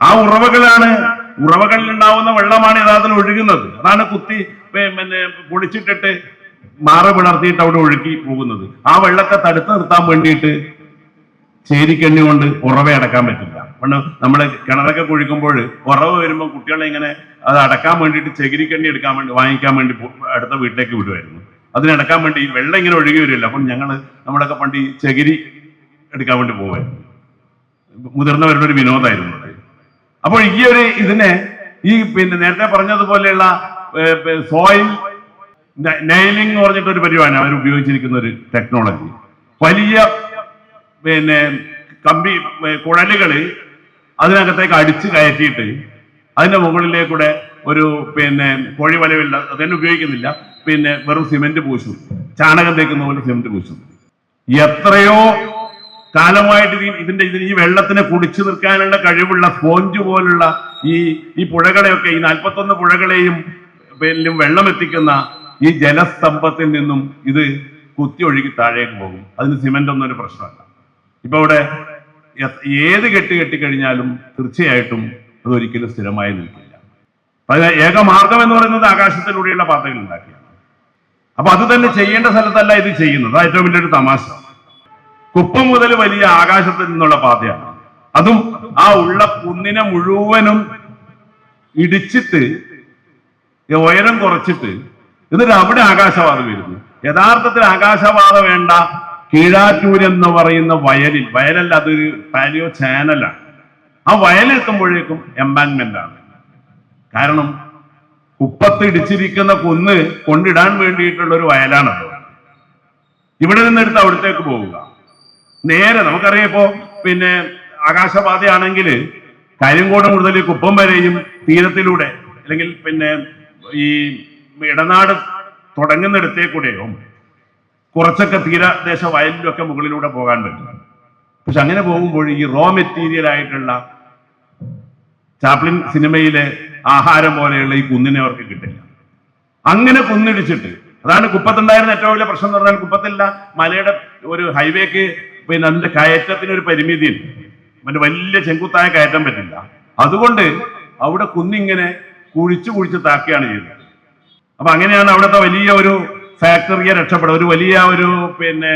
ആ ഉറവകളിൽ ഉണ്ടാവുന്ന വെള്ളമാണ് യഥാർത്ഥത്തിൽ ഒഴുകുന്നത്. അതാണ് പൊളിച്ചിട്ടിട്ട് മാറ് പിളർത്തിയിട്ട് അവിടെ ഒഴുക്കി പോകുന്നത്. ആ വെള്ളത്തെ തടുത്ത് നിർത്താൻ വേണ്ടിയിട്ട് ചേരിക്കണ്ണി കൊണ്ട് ഉറവ അടക്കാൻ പറ്റില്ല. നമ്മൾ കിണറൊക്കെ കുഴിക്കുമ്പോൾ ഉറവ് വരുമ്പോൾ കുട്ടികളെ ഇങ്ങനെ അത് അടക്കാൻ വേണ്ടിയിട്ട് ചകിരിക്കണ്ണി വാങ്ങിക്കാൻ വേണ്ടി അടുത്ത വീട്ടിലേക്ക് വിടുമായിരുന്നു. അതിനടക്കാൻ വേണ്ടി ഈ വെള്ളം ഇങ്ങനെ ഒഴുകി വരില്ല. അപ്പം നമ്മളൊക്കെ പണ്ട് ഈ ചകിരി എടുക്കാൻ വേണ്ടി പോകുമായിരുന്നു. മുതിർന്നവരുടെ ഒരു വിനോദമായിരുന്നു അത്. അപ്പോൾ ഇതിനെ നേരത്തെ പറഞ്ഞതുപോലെയുള്ള സോയിൽ നൈലിംഗ് എന്ന് പറഞ്ഞിട്ടൊരു പരിപാടിയാണ് അവർ ഉപയോഗിച്ചിരിക്കുന്ന ഒരു ടെക്നോളജി. വലിയ കമ്പി കുഴലുകൾ അതിനകത്തേക്ക് അടിച്ചു കയറ്റിയിട്ട് അതിന്റെ മുകളിലേക്കൂടെ ഒരു കോഴിവലവില്ല, അതന്നെ ഉപയോഗിക്കുന്നില്ല, വെറും സിമെന്റ് പൂശും, ചാണകം തേക്കുന്ന പോലെ സിമെന്റ് പൂശും. എത്രയോ കാലമായിട്ട് ഈ വെള്ളത്തിനെ കുടിച്ചു നിൽക്കാനുള്ള കഴിവുള്ള സ്പോഞ്ച് പോലുള്ള ഈ പുഴകളെയൊക്കെ, ഈ 41 പുഴകളെയും വെള്ളം എത്തിക്കുന്ന ഈ ജലസ്തംഭത്തിൽ നിന്നും ഇത് കുത്തി ഒഴുകി താഴേക്ക് പോകും. അതിന് സിമെന്റ് ഒന്നും ഒരു പ്രശ്നമല്ല. ഇപ്പൊ ഇവിടെ ഏത് കെട്ടിക്കഴിഞ്ഞാലും തീർച്ചയായിട്ടും അതൊരിക്കലും സ്ഥിരമായി നിൽക്കില്ല. ഏക മാർഗം എന്ന് പറയുന്നത് ആകാശത്തിലൂടെയുള്ള പാതകൾ ഉണ്ടാക്കിയാണ്. അപ്പൊ അത് തന്നെ ചെയ്യേണ്ട സ്ഥലത്തല്ല ഇത് ചെയ്യുന്നത്. ഏറ്റവും വലിയൊരു തമാശ. കുപ്പം മുതൽ വലിയ ആകാശത്തിൽ നിന്നുള്ള പാതയാണ്. അതും ആ ഉള്ള കുന്നിനെ മുഴുവനും ഇടിച്ചിട്ട് ഉയരം കുറച്ചിട്ട് എന്നിട്ട് അവിടെ ആകാശപാത വരുന്നു. യഥാർത്ഥത്തിൽ ആകാശപാത വേണ്ട കീഴാറ്റൂർ എന്ന് പറയുന്ന വയലല്ല, അതൊരു പാലിയോ ചാനലാണ്. ആ വയലെത്തുമ്പോഴേക്കും എംബാങ്ക്മെന്റ് ആണ്. കാരണം കുപ്പത്ത് ഇടിച്ചിരിക്കുന്ന കുന്ന് കൊണ്ടിടാൻ വേണ്ടിയിട്ടുള്ള ഒരു വയലാണത്. ഇവിടെ നിന്നെടുത്ത് അവിടത്തേക്ക് പോവുക. നേരെ നമുക്കറിയാം, ഇപ്പോ ആകാശപാതയാണെങ്കിൽ കാര്യങ്കോട് മുതൽ കുപ്പം വരെയും തീരത്തിലൂടെ അല്ലെങ്കിൽ ഈ ഇടനാട് തുടങ്ങുന്നിടത്തേക്കൂടെയോ കുറച്ചൊക്കെ തീരദേശ വയലിലൊക്കെ മുകളിലൂടെ പോകാൻ പറ്റും. പക്ഷെ അങ്ങനെ പോകുമ്പോൾ ഈ റോ മെറ്റീരിയൽ ആയിട്ടുള്ള ചാപ്ലിൻ സിനിമയിലെ ആഹാരം പോലെയുള്ള ഈ കുന്നിനെ അവർക്ക് കിട്ടില്ല. അങ്ങനെ കുന്നിടിച്ചിട്ട്, അതാണ് കുപ്പത്തുണ്ടായിരുന്ന ഏറ്റവും വലിയ പ്രശ്നം എന്ന് പറഞ്ഞാൽ, കുപ്പത്തില്ല മലയുടെ ഒരു ഹൈവേക്ക് പിന്നെ അതിന്റെ കയറ്റത്തിന് ഒരു പരിമിതിയുണ്ട്. മറ്റേ വലിയ ചെങ്കുത്തായ കയറ്റം പറ്റില്ല. അതുകൊണ്ട് അവിടെ കുന്നിങ്ങനെ കുഴിച്ച് താക്കുകയാണ് ചെയ്തത്. അപ്പൊ അങ്ങനെയാണ് അവിടുത്തെ വലിയ ഒരു ഫാക്ടറിയെ രക്ഷപ്പെടുക, ഒരു വലിയ ഒരു പിന്നെ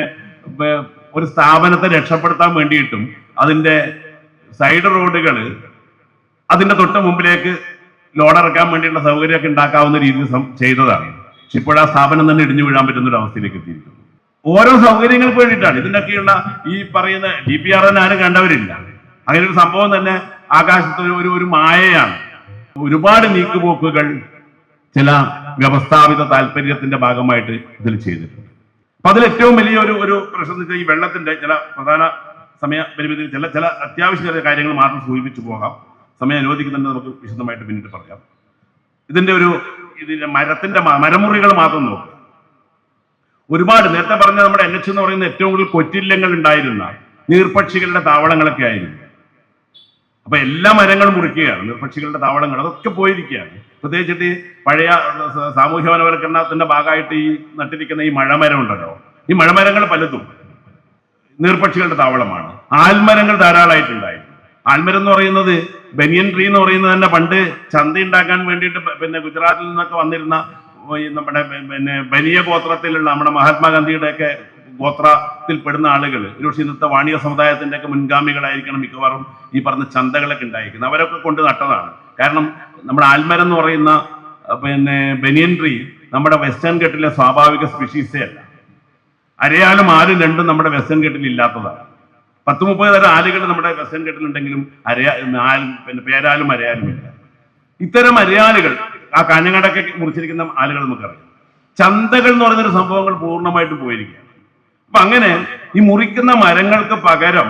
ഒരു സ്ഥാപനത്തെ രക്ഷപ്പെടുത്താൻ വേണ്ടിയിട്ടും അതിന്റെ സൈഡ് റോഡുകൾ അതിന്റെ തൊട്ട് മുമ്പിലേക്ക് ലോഡ് ഇറക്കാൻ വേണ്ടിയുള്ള സൗകര്യമൊക്കെ ഉണ്ടാക്കാവുന്ന രീതിയിൽ ചെയ്തതാണ്. പക്ഷെ ഇപ്പോൾ ആ സ്ഥാപനം തന്നെ ഇടിഞ്ഞു വീഴാൻ പറ്റുന്ന ഒരു അവസ്ഥയിലേക്ക് എത്തിയിരിക്കുന്നു. ഓരോ സൗകര്യങ്ങൾക്ക് വേണ്ടിയിട്ടാണ്. ഇതിനൊക്കെയുള്ള ഈ പറയുന്ന DPR ആരും കണ്ടവരില്ല. അങ്ങനെ ഒരു സംഭവം തന്നെ ആകാശത്ത് ഒരു മായയാണ്. ഒരുപാട് നീക്കുപോക്കുകൾ ചില വ്യവസ്ഥാപിത താല്പര്യത്തിന്റെ ഭാഗമായിട്ട് ഇതിൽ ചെയ്തിട്ടുണ്ട്. അപ്പൊ അതിൽ ഏറ്റവും വലിയ ഒരു പ്രശ്നം എന്ന് വെച്ചാൽ ഈ വെള്ളത്തിന്റെ ചില പ്രധാന സമയ പരിമിതി, ചില അത്യാവശ്യ ചില കാര്യങ്ങൾ മാത്രം സൂചിപ്പിച്ചു പോകാം. സമയം അനുവദിക്കുന്നുണ്ട്, നമുക്ക് വിശദമായിട്ട് പിന്നീട് പറയാം. ഇതിന്റെ മരമുറികൾ മാത്രം നോക്കുക. ഒരുപാട് നേരത്തെ പറഞ്ഞ നമ്മുടെ NH എന്ന് പറയുന്ന ഏറ്റവും കൂടുതൽ കൊറ്റില്ലങ്ങൾ ഉണ്ടായിരുന്ന നീർപക്ഷികളുടെ താവളങ്ങളൊക്കെ ആയിരുന്നു. അപ്പൊ എല്ലാ മരങ്ങളും മുറിക്കുകയാണ്, നീർപക്ഷികളുടെ താവളങ്ങൾ അതൊക്കെ പോയിരിക്കുകയാണ്. പ്രത്യേകിച്ചിട്ട് പഴയ സാമൂഹ്യ വനവൽക്കരണത്തിന്റെ ഭാഗമായിട്ട് ഈ നട്ടിരിക്കുന്ന ഈ മഴമരം ഉണ്ടല്ലോ, ഈ മഴമരങ്ങൾ പലതും നീർപക്ഷികളുടെ താവളമാണ്. ആൽമരങ്ങൾ ധാരാളമായിട്ടുണ്ടായിരുന്നു. ആൽമരം എന്ന് പറയുന്നത് ബനിയൻ ട്രീ എന്ന് പറയുന്നത് തന്നെ പണ്ട് ചന്ത ഉണ്ടാക്കാൻ വേണ്ടിയിട്ട് പിന്നെ ഗുജറാത്തിൽ നിന്നൊക്കെ വന്നിരുന്ന നമ്മുടെ പിന്നെ ബനിയ ഗോത്രത്തിലുള്ള നമ്മുടെ മഹാത്മാഗാന്ധിയുടെ ഒക്കെ ഗോത്രത്തിൽ പെടുന്ന ആളുകൾ, ഒരുപക്ഷെ ഇന്നത്തെ വാണിയ സമുദായത്തിന്റെ ഒക്കെ മുൻഗാമികളായിരിക്കണം മിക്കവാറും ഈ പറഞ്ഞ ചന്തകളൊക്കെ ഉണ്ടായിരിക്കുന്നത്. അവരൊക്കെ കൊണ്ട് നട്ടതാണ്. കാരണം നമ്മുടെ ആൽമരം എന്ന് പറയുന്ന പിന്നെ ബനിയൻ ട്രീ നമ്മുടെ വെസ്റ്റേൺ ഘട്ടിലെ സ്വാഭാവിക സ്പീഷീസേ അല്ല. അരയാലും ആലും രണ്ടും നമ്മുടെ വെസ്റ്റേൺ ഘട്ടിൽ ഇല്ലാത്തതാണ്. 10-30 തരം ആലുകൾ നമ്മുടെ വെസ്റ്റേൺ ഘട്ടിലുണ്ടെങ്കിലും പിന്നെ പേരാലും അരയാലും ഇല്ല. ഇത്തരം അരയാലുകൾ ആ കാഞ്ഞങ്ങാടൊക്കെ മുറിച്ചിരിക്കുന്ന ആലുകൾ നമുക്കറിയാം. ചന്തകൾ എന്ന് പറയുന്നൊരു സംഭവങ്ങൾ പൂർണ്ണമായിട്ട് പോയിരിക്കുകയാണ്. അപ്പൊ അങ്ങനെ ഈ മുറിക്കുന്ന മരങ്ങൾക്ക് പകരം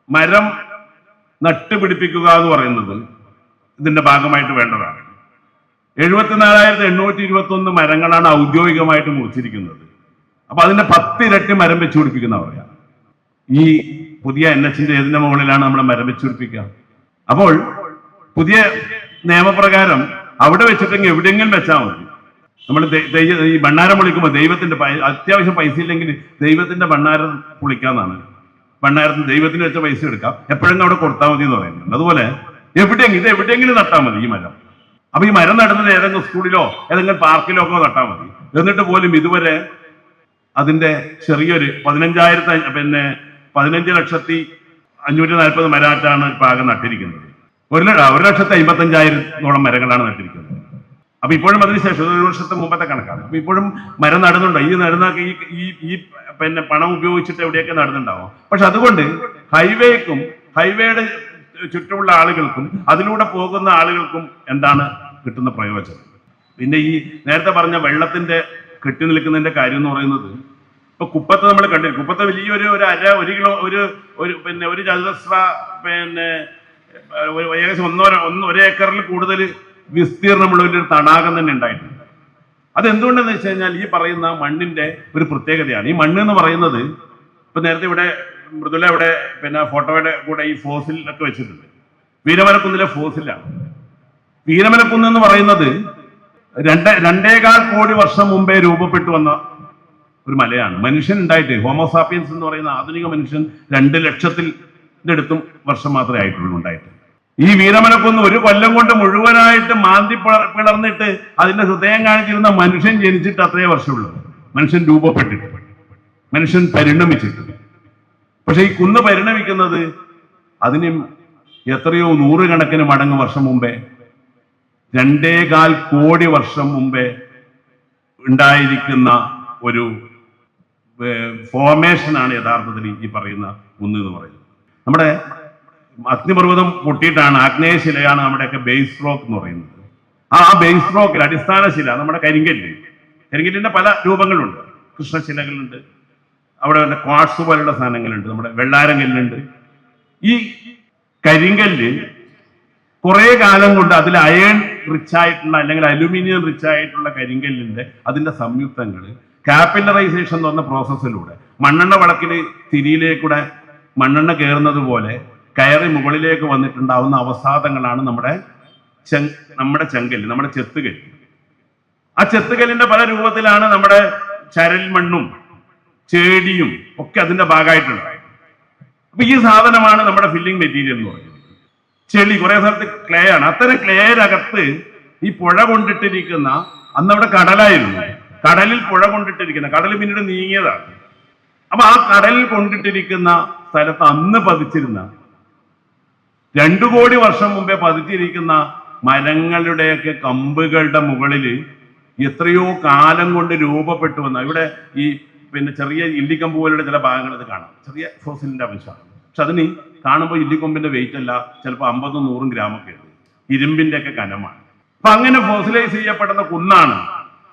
മരം നട്ടുപിടിപ്പിക്കുക എന്ന് പറയുന്നത് ഇതിന്റെ ഭാഗമായിട്ട് വേണ്ടതാണ്. 74,821 മരങ്ങളാണ് ഔദ്യോഗികമായിട്ട് മുറിച്ചിരിക്കുന്നത്. അപ്പൊ അതിന്റെ 10 ഇരട്ടി മരം വെച്ച് പിടിപ്പിക്കുന്ന പറയാം. ഈ പുതിയ NHന്റെ ഏതിന്റെ മുകളിലാണ് നമ്മൾ മരം വെച്ച് പിടിപ്പിക്കുക? അപ്പോൾ പുതിയ നിയമപ്രകാരം അവിടെ വെച്ചിട്ടെങ്കിൽ എവിടെയെങ്കിലും വെച്ചാൽ മതി. നമ്മൾ ഈ ഭണ്ണാരം പൊളിക്കുമ്പോൾ ദൈവത്തിന്റെ അത്യാവശ്യം പൈസ ഇല്ലെങ്കിൽ ദൈവത്തിന്റെ ഭണ്ണാരം പൊളിക്കാന്നാണ്. ഭണ്ണാരത്തിന് ദൈവത്തിന് വെച്ച പൈസ എടുക്കാം, എപ്പോഴെങ്കിലും അവിടെ കൊടുത്താൽ മതി എന്ന് പറയുന്നുണ്ട്. അതുപോലെ എവിടെയെങ്കിലും നട്ടാൽ മതി ഈ മരം. അപ്പൊ ഈ മരം നടുന്നത് ഏതെങ്കിലും സ്കൂളിലോ ഏതെങ്കിലും പാർക്കിലോ ഒക്കെ നട്ടാൽ മതി. എന്നിട്ട് പോലും ഇതുവരെ അതിന്റെ ചെറിയൊരു 15,540,000 മരമാറ്റാണ് പാകം നട്ടിരിക്കുന്നത്. 1,55,000 മരങ്ങളാണ് നട്ടിരിക്കുന്നത്. അപ്പൊ ഇപ്പോഴും അതിനുശേഷം 1 വർഷത്തെ മുമ്പത്തെ കണക്കാണ്. അപ്പൊ ഇപ്പോഴും മരം നടുന്നുണ്ടോ? ഈ നടുന്നൊക്കെ ഈ പിന്നെ പണം ഉപയോഗിച്ചിട്ട് എവിടെയൊക്കെ നടുന്നുണ്ടാവും. പക്ഷെ അതുകൊണ്ട് ഹൈവേയുടെ ചുറ്റുമുള്ള ആളുകൾക്കും അതിലൂടെ പോകുന്ന ആളുകൾക്കും എന്താണ് കിട്ടുന്ന പ്രയോജനം? പിന്നെ ഈ നേരത്തെ പറഞ്ഞ വെള്ളത്തിന്റെ കെട്ടി നിൽക്കുന്നതിന്റെ കാര്യം എന്ന് പറയുന്നത്, ഇപ്പൊ കുപ്പത്ത് നമ്മൾ കണ്ടിരുന്നു. കുപ്പത്ത് വലിയൊരു 1 കിലോ ഒരു ചതുരശ്ര പിന്നെ ഏകദേശം 1 ഏക്കറിൽ കൂടുതൽ വിസ്തീർണമുള്ള ഒരു തടാകം തന്നെ ഉണ്ടായിട്ടുണ്ട്. അതെന്തുകൊണ്ടെന്ന് വെച്ച് കഴിഞ്ഞാൽ ഈ പറയുന്ന മണ്ണിന്റെ ഒരു പ്രത്യേകതയാണ്. ഈ മണ്ണ് എന്ന് പറയുന്നത് ഇപ്പൊ നേരത്തെ ഇവിടെ മൃദുല ഇവിടെ പിന്നെ ഫോട്ടോയുടെ കൂടെ ഈ ഫോസിൽ ഒക്കെ വെച്ചിട്ടുണ്ട്. വീരമലക്കുന്നിലെ ഫോസിലാണ്. വീരമലക്കുന്ന് എന്ന് പറയുന്നത് 2.25 കോടി വർഷം മുമ്പേ രൂപപ്പെട്ടു വന്ന ഒരു മലയാണ്. മനുഷ്യൻ ഉണ്ടായിട്ട് ഹോമോസാപ്പിയൻസ് എന്ന് പറയുന്ന ആധുനിക മനുഷ്യൻ 2 ലക്ഷത്തിന്റെ അടുത്തും വർഷം മാത്രമേ ആയിട്ടുള്ളൂ ഉണ്ടായിട്ട്. ഈ വീരമലക്കുന്ന് 1 കൊല്ലം കൊണ്ട് മുഴുവനായിട്ട് മാന്തി പിളർന്നിട്ട് അതിന്റെ ഹൃദയം കാണിച്ചിരുന്ന മനുഷ്യൻ ജനിച്ചിട്ട് അത്രേ വർഷമുള്ളൂ. മനുഷ്യൻ രൂപപ്പെട്ടിട്ട്, മനുഷ്യൻ പരിണമിച്ചിട്ട്. പക്ഷെ ഈ കുന്ന് പരിണമിക്കുന്നത് അതിന് എത്രയോ 100 കണക്കിന് മടങ്ങ് വർഷം മുമ്പേ, 2.25 കോടി വർഷം മുമ്പേ ഉണ്ടായിരിക്കുന്ന ഒരു ഫോർമേഷനാണ് യഥാർത്ഥത്തിൽ ഈ പറയുന്ന കുന്ന് എന്ന് പറയുന്നത്. നമ്മുടെ അഗ്നിപർവ്വതം പൊട്ടിയിട്ടാണ്, ആഗ്നേയശിലയാണ് നമ്മുടെയൊക്കെ ബേസ് റോക്ക് എന്ന് പറയുന്നത്. ആ ബേസ് റോക്കിൽ അടിസ്ഥാന ശില നമ്മുടെ കരിങ്കല്ലിന്റെ പല രൂപങ്ങളുണ്ട്. കൃഷ്ണശിലകളുണ്ട്, അവിടെ ക്വാർട്സ് പോലുള്ള സാധനങ്ങളുണ്ട്, നമ്മുടെ വെള്ളാരങ്കല്ലുണ്ട്. ഈ കരിങ്കല്ല് കുറെ കാലം കൊണ്ട് അതിൽ അയൺ റിച്ച് ആയിട്ടുള്ള അല്ലെങ്കിൽ അലുമിനിയം റിച്ച് ആയിട്ടുള്ള കരിങ്കല്ലിന്റെ അതിന്റെ സംയുക്തങ്ങൾ കാപ്പിലറൈസേഷൻ എന്ന് പറഞ്ഞ പ്രോസസ്സിലൂടെ മണ്ണെണ്ണ വിളക്കിന് തിരിയിലേക്കൂടെ മണ്ണെണ്ണ കയറുന്നത് പോലെ കയറി മുകളിലേക്ക് വന്നിട്ടുണ്ടാവുന്ന അവസാദങ്ങളാണ് നമ്മുടെ ചെങ്കല്ല്, നമ്മുടെ ചെത്തുകല്ല്. ആ ചെത്തുകല്ലിന്റെ പല രൂപത്തിലാണ് നമ്മുടെ ചരൽ മണ്ണും ചേടിയും ഒക്കെ അതിന്റെ ഭാഗമായിട്ടുണ്ട്. അപ്പൊ ഈ സാധനമാണ് നമ്മുടെ ഫില്ലിംഗ് മെറ്റീരിയൽ എന്ന് പറയുന്നത്. ചെളി കുറെ സ്ഥലത്ത് ക്ലേ ആണ്. അത്തരം ക്ലേയകത്ത് ഈ പുഴ കൊണ്ടിട്ടിരിക്കുന്ന, അന്ന് അവിടെ കടലായിരുന്നു, കടലിൽ പുഴ കൊണ്ടിട്ടിരിക്കുന്ന, കടൽ പിന്നീട് നീങ്ങിയതാണ്. അപ്പൊ ആ കടലിൽ കൊണ്ടിട്ടിരിക്കുന്ന സ്ഥലത്ത് അന്ന് പതിച്ചിരുന്ന 2 കോടി വർഷം മുമ്പേ പതിച്ചിരിക്കുന്ന മരങ്ങളുടെയൊക്കെ കമ്പുകളുടെ മുകളിൽ എത്രയോ കാലം കൊണ്ട് രൂപപ്പെട്ടു വന്ന, ഇവിടെ ഈ ചെറിയ ഇല്ലിക്കമ്പ് പോലുള്ള ചില ഭാഗങ്ങൾ ഇത് കാണാം, ചെറിയ ഫോസിലിന്റെ അംശമാണ്. പക്ഷെ അതിന് കാണുമ്പോൾ ഇല്ലിക്കൊമ്പിന്റെ വെയിറ്റ് അല്ല, ചിലപ്പോൾ 50-100 ഗ്രാമൊക്കെ ഉണ്ട്, ഇരുമ്പിന്റെ ഒക്കെ കനമാണ്. അപ്പൊ അങ്ങനെ ഫോസിലൈസ് ചെയ്യപ്പെടുന്ന കുന്നാണ്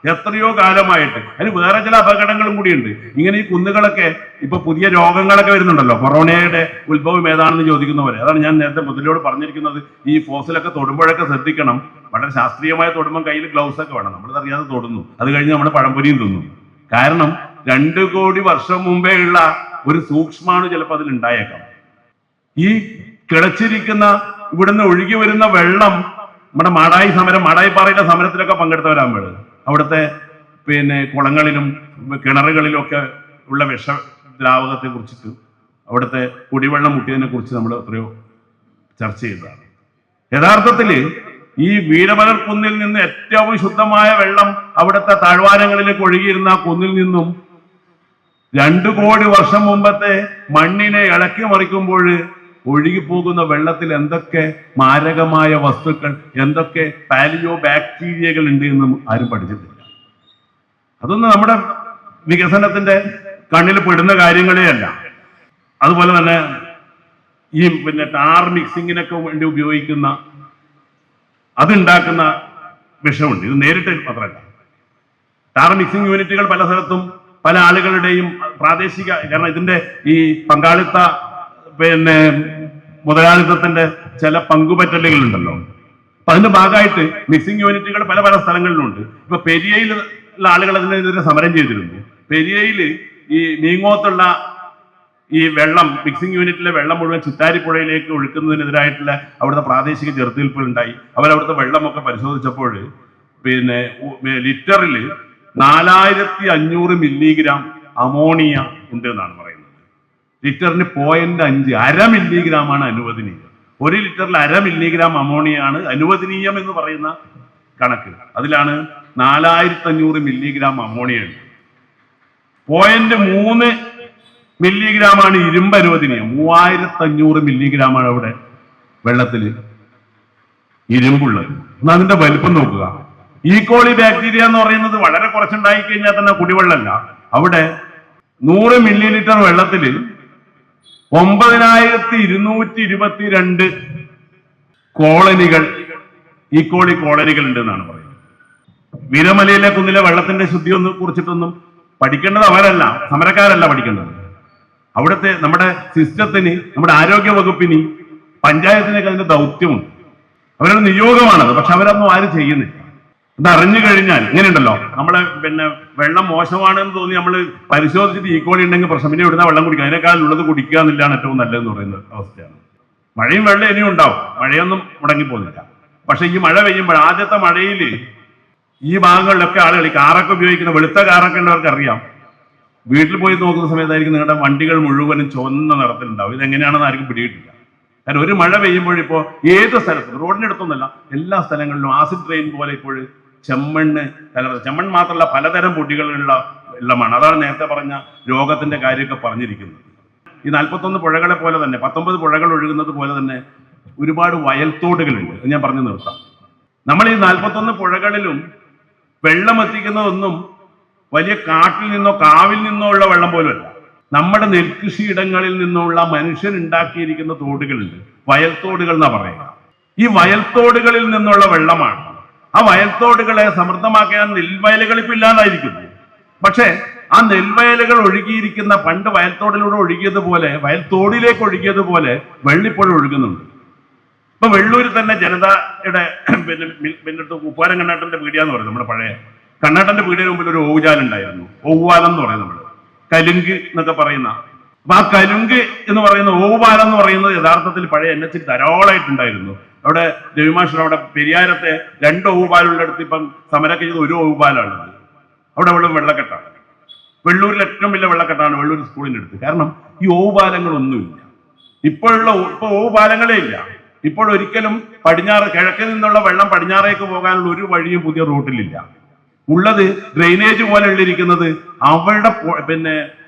എത്രയോ കാലമായിട്ട്. അതിന് വേറെ ചില അപകടങ്ങളും കൂടിയുണ്ട്. ഇങ്ങനെ ഈ കുന്നുകളൊക്കെ ഇപ്പൊ പുതിയ രോഗങ്ങളൊക്കെ വരുന്നുണ്ടല്ലോ, കൊറോണയുടെ ഉത്ഭവം ഏതാണെന്ന് ചോദിക്കുന്നവരെ. അതാണ് ഞാൻ നേരത്തെ മുതലോട് പറഞ്ഞിരിക്കുന്നത്. ഈ ഫോസിലൊക്കെ തൊടുമ്പോഴൊക്കെ ശ്രദ്ധിക്കണം. വളരെ ശാസ്ത്രീയമായ തൊടുമ്പോൾ കയ്യിൽ ഗ്ലൗസ് ഒക്കെ വേണം. നമ്മളത് അറിയാതെ തൊടുന്നു, അത് കഴിഞ്ഞ് നമ്മൾ പഴംപൊരിയും തിന്നു. കാരണം 2 കോടി വർഷം മുമ്പേ ഉള്ള ഒരു സൂക്ഷ്മാണു ചിലപ്പോൾ അതിൽ ഉണ്ടായേക്കാം. ഈ കിളച്ചിരിക്കുന്ന ഇവിടുന്ന് ഒഴുകി വരുന്ന വെള്ളം നമ്മുടെ മാടായിപ്പാറയിലെ സമരത്തിലൊക്കെ പങ്കെടുത്തവരാകുമ്പോൾ അവിടുത്തെ കുളങ്ങളിലും കിണറുകളിലും ഒക്കെ ഉള്ള വിഷദ്രാവകത്തെ കുറിച്ചിട്ട്, അവിടുത്തെ കുടിവെള്ളം മുട്ടിയതിനെ കുറിച്ച് നമ്മൾ എത്രയോ ചർച്ച ചെയ്തതാണ്. യഥാർത്ഥത്തിൽ ഈ വീരമലർ കുന്നിൽ നിന്ന് ഏറ്റവും ശുദ്ധമായ വെള്ളം അവിടുത്തെ താഴ്വാരങ്ങളിലേക്ക് ഒഴുകിയിരുന്ന ആ കുന്നിൽ നിന്നും 2 കോടി വർഷം മുമ്പത്തെ മണ്ണിനെ ഇളക്കി മറിക്കുമ്പോൾ ഒഴുകിപ്പോകുന്ന വെള്ളത്തിൽ എന്തൊക്കെ മാരകമായ വസ്തുക്കൾ, എന്തൊക്കെ പാലിയോ ബാക്ടീരിയകൾ ഉണ്ട് എന്നും ആരും പഠിച്ചിട്ടില്ല. അതൊന്നും നമ്മുടെ വികസനത്തിന്റെ കണ്ണിൽ പെടുന്ന കാര്യങ്ങളേ അല്ല. അതുപോലെ തന്നെ ഈ ടാർ മിക്സിങ്ങിനൊക്കെ വേണ്ടി ഉപയോഗിക്കുന്ന, അതുണ്ടാക്കുന്ന വിഷമുണ്ട്. ഇത് നേരിട്ട് മാത്രമല്ല, ടാർ മിക്സിംഗ് യൂണിറ്റുകൾ പല സ്ഥലത്തും പല ആളുകളുടെയും പ്രാദേശിക, കാരണം ഇതിന്റെ ഈ പങ്കാളിത്ത മുതലാളിത്തത്തിന്റെ ചില പങ്കുപറ്റലുകൾ ഉണ്ടല്ലോ. അപ്പൊ അതിന്റെ ഭാഗമായിട്ട് മിക്സിംഗ് യൂണിറ്റുകൾ പല പല സ്ഥലങ്ങളിലുണ്ട്. ഇപ്പൊ പെരിയയിൽ ഉള്ള ആളുകൾ അതിനെതിരെ സമരം ചെയ്തിരുന്നു. പെരിയയില് ഈ മീങ്ങോത്തുള്ള ഈ വെള്ളം, മിക്സിംഗ് യൂണിറ്റിലെ വെള്ളം മുഴുവൻ ചിത്താരിപ്പുഴയിലേക്ക് ഒഴുക്കുന്നതിനെതിരായിട്ടുള്ള അവിടുത്തെ പ്രാദേശിക ചെറുത്തുനിൽപ്പുകൾ ഉണ്ടായി. അവരവിടുത്തെ വെള്ളമൊക്കെ പരിശോധിച്ചപ്പോൾ ലിറ്ററിൽ 4500 മില്ലിഗ്രാം അമോണിയ ഉണ്ട് എന്നാണ് പറയുന്നത്. ലിറ്ററിന് 0.5 അര മില്ലിഗ്രാമാണ് അനുവദനീയം. 1 ലിറ്ററിൽ 1/2 മില്ലിഗ്രാം അമോണിയാണ് അനുവദനീയം എന്ന് പറയുന്ന കണക്ക്. അതിലാണ് 4500 മില്ലിഗ്രാം അമോണിയ ഉണ്ട്. 0.3 മില്ലിഗ്രാമാണ് ഇരുമ്പ് അനുവദനീയം. 3500 മില്ലിഗ്രാമാണ് അവിടെ വെള്ളത്തിൽ ഇരുമ്പുള്ളത്. എന്നാൽ അതിന്റെ വലിപ്പം നോക്കുക. ഈക്കോളി ബാക്ടീരിയ എന്ന് പറയുന്നത് വളരെ കുറച്ചുണ്ടായി കഴിഞ്ഞാൽ തന്നെ കുടിവെള്ളമല്ല. അവിടെ 100 മില്ലി ലിറ്റർ വെള്ളത്തിൽ 9222 കോളനികൾ, ഈക്കോളി കോളനികൾ ഉണ്ട് എന്നാണ് പറയുന്നത്. വീരമലയിലെ കുന്നിലെ വെള്ളത്തിന്റെ ശുദ്ധിയൊന്നും കുറിച്ചിട്ടൊന്നും പഠിക്കേണ്ടത് അവരല്ല, സമരക്കാരല്ല പഠിക്കേണ്ടത്. അവിടുത്തെ നമ്മുടെ സിസ്റ്റത്തിന്, നമ്മുടെ ആരോഗ്യ വകുപ്പിന്, പഞ്ചായത്തിനൊക്കെ അതിന്റെ ദൗത്യമുണ്ട്. അവരുടെ നിയോഗമാണത്. പക്ഷെ അവരൊന്നും ആരും ചെയ്യുന്നില്ല. ഇത് അറിഞ്ഞു കഴിഞ്ഞാൽ ഇങ്ങനെയുണ്ടല്ലോ, നമ്മളെ വെള്ളം മോശമാണെന്ന് തോന്നി നമ്മൾ പരിശോധിച്ചിട്ട് ഈക്കോളി ഉണ്ടെങ്കിൽ പ്രശ്നം, പിന്നെ ഇവിടുന്ന വെള്ളം കുടിക്കുക, അതിനേക്കാൾ ഉള്ളത് കുടിക്കുക എന്നില്ലാണ് ഏറ്റവും നല്ലതെന്ന് പറയുന്ന അവസ്ഥയാണ്. മഴയും വെള്ളം ഇനിയും ഉണ്ടാവും, മഴയൊന്നും മുടങ്ങിപ്പോകുന്നില്ല. പക്ഷെ ഈ മഴ പെയ്യുമ്പോൾ, ആദ്യത്തെ മഴയിൽ ഈ ഭാഗങ്ങളിലൊക്കെ ആളുകൾ ഈ കാറൊക്കെ ഉപയോഗിക്കുന്ന, വെളുത്ത കാറൊക്കെ ഉള്ളവർക്ക് അറിയാം. വീട്ടിൽ പോയി നോക്കുന്ന സമയത്തായിരിക്കും നിങ്ങളുടെ വണ്ടികൾ മുഴുവനും ചുവന്ന നിറത്തിലുണ്ടാവും. ഇതെങ്ങനെയാണെന്ന് ആർക്കും പിടികിട്ടില്ല. കാരണം ഒരു മഴ പെയ്യുമ്പോൾ ഇപ്പോൾ ഏത് സ്ഥലത്തും, റോഡിനടുത്തൊന്നല്ല, എല്ലാ സ്ഥലങ്ങളിലും ആസിഡ് ട്രെയിൻ പോലെ ഇപ്പോൾ ചെമ്മണ്ണ് കലർന്ന, ചെമ്മണ്ണ് മാത്രമല്ല പലതരം പൊടികളുള്ള വെള്ളമാണ്. അതാണ് നേരത്തെ പറഞ്ഞ രോഗത്തിന്റെ കാര്യമൊക്കെ പറഞ്ഞിരിക്കുന്നത്. ഈ 41 പുഴകളെ പോലെ തന്നെ 19 പുഴകൾ ഒഴുകുന്നത് പോലെ തന്നെ ഒരുപാട് വയൽത്തോടുകളുണ്ട്. ഞാൻ പറഞ്ഞു നിർത്താം. നമ്മൾ ഈ 41 പുഴകളിലും വെള്ളം എത്തിക്കുന്നതൊന്നും വലിയ കാട്ടിൽ നിന്നോ കാവിൽ നിന്നോ ഉള്ള വെള്ളം പോലുമല്ല. നമ്മുടെ നെൽകൃഷിയിടങ്ങളിൽ നിന്നുള്ള മനുഷ്യനുണ്ടാക്കിയിരിക്കുന്ന തോടുകളുണ്ട്, വയൽത്തോടുകൾ എന്നാ പറയുക. ഈ വയൽത്തോടുകളിൽ നിന്നുള്ള വെള്ളമാണ്. ആ വയൽത്തോടുകളെ സമൃദ്ധമാക്കാൻ നെൽവയലുകൾ ഇപ്പം ഇല്ലാതായിരിക്കുന്നു. പക്ഷെ ആ നെൽവയലുകൾ ഒഴുകിയിരിക്കുന്ന, പണ്ട് വയൽത്തോടിലൂടെ ഒഴുകിയതുപോലെ, വയൽത്തോടിലേക്ക് ഒഴുകിയതുപോലെ വെള്ളിപ്പോഴും ഒഴുകുന്നുണ്ട്. ഇപ്പൊ വെള്ളൂരിൽ തന്നെ ജനതയുടെ ഉപ്പാരം കണ്ണാട്ടന്റെ പീടിക എന്ന് പറയുന്നത്, നമ്മുടെ പഴയ കണ്ണാട്ടന്റെ വീടിന് മുമ്പിൽ ഒരു ഓവുചാലുണ്ടായിരുന്നു. ഓവുപാലം എന്ന് പറയുന്നത് നമ്മള് കലുങ്ക് എന്നൊക്കെ പറയുന്ന. അപ്പൊ ആ കലുങ്ക് എന്ന് പറയുന്ന ഓവുപാലം എന്ന് പറയുന്നത് യഥാർത്ഥത്തിൽ പഴയ NH ധാരാളമായിട്ടുണ്ടായിരുന്നു. അവിടെ രവിമാഷർ അവിടെ പെരിയാരത്തെ 2 ഓവുപാലുകളുടെ അടുത്ത് ഇപ്പം സമരമൊക്കെ ചെയ്ത് 1 ഓവുപാലാണുള്ളത്. അവിടെ വെള്ളക്കെട്ടാണ്. വെള്ളൂരിൽ ഏറ്റവും വലിയ വെള്ളക്കെട്ടാണ് വെള്ളൂർ സ്കൂളിന്റെ അടുത്ത്. കാരണം ഈ ഓവുപാലങ്ങളൊന്നുമില്ല. ഇപ്പൊ ഓവുപാലങ്ങളേ ഇല്ല. ഇപ്പോൾ ഒരിക്കലും കിഴക്കിൽ നിന്നുള്ള വെള്ളം പടിഞ്ഞാറേക്ക് പോകാനുള്ള ഒരു വഴിയും പുതിയ റൂട്ടിലില്ല. ഉള്ളത് ഡ്രെയിനേജ് പോലെ ഉള്ളിരിക്കുന്നത് അവരുടെ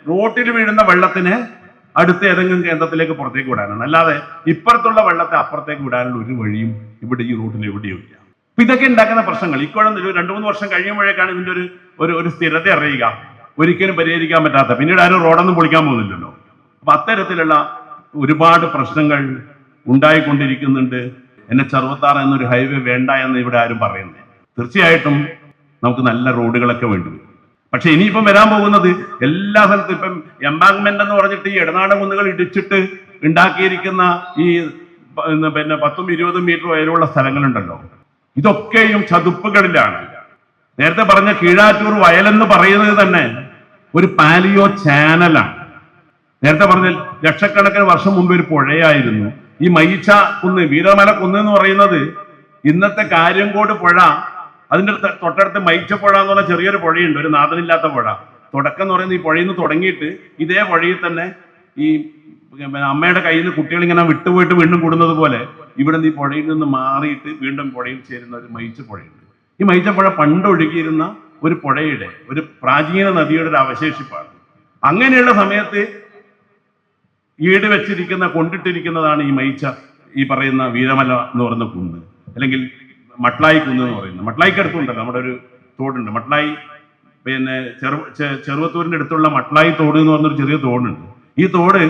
റോട്ടിൽ വീഴുന്ന വെള്ളത്തിന് അടുത്ത ഏതെങ്കിലും കേന്ദ്രത്തിലേക്ക് പുറത്തേക്ക് വിടാനാണ്. അല്ലാതെ ഇപ്പുറത്തുള്ള വെള്ളത്തെ അപ്പുറത്തേക്ക് വിടാനുള്ള ഒരു വഴിയും ഇവിടെ ഈ റൂട്ടിൽ എവിടെയും ഇല്ല. അപ്പൊ ഇതൊക്കെ ഉണ്ടാക്കുന്ന പ്രശ്നങ്ങൾ ഇപ്പോഴും 2-3 വർഷം കഴിയുമ്പോഴേക്കാണ് ഇതിന്റെ ഒരു സ്ഥിരത അറിയുക. ഒരിക്കലും പരിഹരിക്കാൻ പറ്റാത്ത, പിന്നീട് ആരും റോഡൊന്നും പൊളിക്കാൻ പോകുന്നില്ലല്ലോ. അപ്പൊ അത്തരത്തിലുള്ള ഒരുപാട് പ്രശ്നങ്ങൾ ഉണ്ടായിക്കൊണ്ടിരിക്കുന്നുണ്ട്. NH-66 എന്നൊരു ഹൈവേ വേണ്ട എന്ന് ഇവിടെ ആരും പറയുന്നത്. തീർച്ചയായിട്ടും നമുക്ക് നല്ല റോഡുകളൊക്കെ വേണ്ടി വരും. പക്ഷെ ഇനിയിപ്പം വരാൻ പോകുന്നത് എല്ലാ സ്ഥലത്തും ഇപ്പം എംബാങ്ക്മെന്റ് എന്ന് പറഞ്ഞിട്ട് ഈ ഇടനാട് കുന്നുകൾ ഇടിച്ചിട്ട് ഉണ്ടാക്കിയിരിക്കുന്ന ഈ 10-20 മീറ്റർ ഉയരമുള്ള സ്ഥലങ്ങളുണ്ടല്ലോ, ഇതൊക്കെയും ചതുപ്പുകളിലാണ്. നേരത്തെ പറഞ്ഞ കീഴാറ്റൂർ വയലെന്ന് പറയുന്നത് തന്നെ ഒരു പാലിയോ ചാനലാണ്. നേരത്തെ പറഞ്ഞ ലക്ഷക്കണക്കിന് വർഷം മുമ്പ് ഒരു പുഴയായിരുന്നു. ഈ മയിച്ച കുന്ന്, വീരമല കുന്ന് എന്ന് പറയുന്നത് ഇന്നത്തെ കാര്യംകോട് പുഴ, അതിന്റെ തൊട്ടടുത്ത് മയിച്ചപ്പുഴ എന്ന് പറഞ്ഞ ചെറിയൊരു പുഴയുണ്ട്, ഒരു നാഥനില്ലാത്ത പുഴ. തുടക്കം എന്ന് പറയുന്നത് ഈ പുഴയിൽ നിന്ന് തുടങ്ങിയിട്ട് ഇതേ പുഴയിൽ തന്നെ ഈ അമ്മയുടെ കയ്യിൽ നിന്ന് കുട്ടികൾ ഇങ്ങനെ വിട്ടുപോയിട്ട് വീണ്ടും കൂടുന്നത് പോലെ ഇവിടെ നിന്ന് ഈ പുഴയിൽ നിന്ന് മാറിയിട്ട് വീണ്ടും പുഴയിൽ ചേരുന്ന ഒരു മയിച്ച പുഴയുണ്ട്. ഈ മയിച്ച പുഴ പണ്ട് ഒഴുകിയിരുന്ന ഒരു പുഴയുടെ, ഒരു പ്രാചീന നദിയുടെ ഒരു അവശേഷിപ്പാണ്. അങ്ങനെയുള്ള സമയത്ത് ഈട് വെച്ചിരിക്കുന്ന, കൊണ്ടിട്ടിരിക്കുന്നതാണ് ഈ മയിച്ച, ഈ പറയുന്ന വീരമല എന്ന് പറയുന്ന കുന്ന്, അല്ലെങ്കിൽ മട്ട്ലായി കുന്ന് എന്ന് പറയുന്നത്. മട്ട്ലായിക്ക് അടുത്തുണ്ടല്ലോ നമ്മുടെ ഒരു തോടുണ്ട്, മട്ട്ലായി, ചെറുവത്തൂരിന്റെ അടുത്തുള്ള മട്ട്ലായി തോട് എന്ന് പറഞ്ഞൊരു ചെറിയ തോടുണ്ട്. ഈ തോട്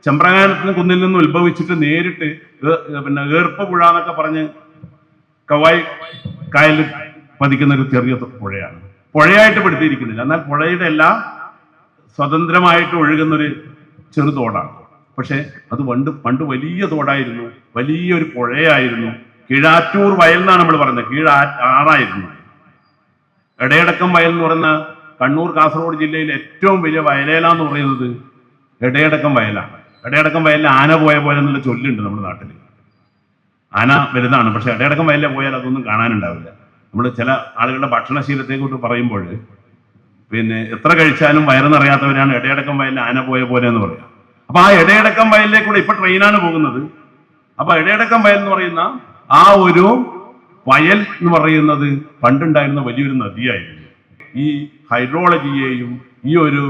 ചെമ്പ്രകാനത്തിന് കുന്നിൽ നിന്ന് ഉത്ഭവിച്ചിട്ട് നേരിട്ട് ഏർപ്പ് പുഴ എന്നൊക്കെ പറഞ്ഞ് കവായി കായലിൽ പതിക്കുന്ന ഒരു ചെറിയ പുഴയാണ്. പുഴയായിട്ട് പെടുത്തിയിരിക്കുന്നില്ല, എന്നാൽ പുഴയുടെ എല്ലാം സ്വതന്ത്രമായിട്ട് ഒഴുകുന്നൊരു ചെറു തോടാണ്. പക്ഷെ അത് പണ്ട് വലിയ തോടായിരുന്നു, വലിയൊരു പുഴയായിരുന്നു. കീഴാറ്റൂർ വയൽ എന്നാണ് നമ്മൾ പറയുന്നത്, ആറായിരുന്നു. എടയടക്കം വയൽ എന്ന് പറയുന്ന കണ്ണൂർ കാസർഗോഡ് ജില്ലയിലെ ഏറ്റവും വലിയ വയലേല എന്ന് പറയുന്നത് എടയടക്കം വയലാണ്. എടയടക്കം വയലിൽ ആന പോയ പോലെ എന്നുള്ള ചൊല്ലുണ്ട് നമ്മുടെ നാട്ടിൽ. ആന വലുതാണ്, പക്ഷെ എടയടക്കം വയലിൽ പോയാൽ അതൊന്നും കാണാനുണ്ടാവില്ല. നമ്മൾ ചില ആളുകളുടെ ഭക്ഷണശീലത്തെ കുറിച്ച് പറയുമ്പോൾ എത്ര കഴിച്ചാലും വയറെന്നറിയാത്തവരാണ് എടയടക്കം വയലിൽ ആന പോയ പോലെ എന്ന് പറയാം. അപ്പൊ ആ എടയടക്കം വയലിലേക്കൂടെ ഇപ്പൊ ട്രെയിനാണ് പോകുന്നത്. അപ്പൊ എടയടക്കം വയൽ എന്ന് പറയുന്ന ആ ഒരു വയൽ എന്ന് പറയുന്നത് പണ്ടുണ്ടായിരുന്ന വലിയൊരു നദിയായിരുന്നു. ഈ ഹൈഡ്രോളജിയെയും ഈ ഒരു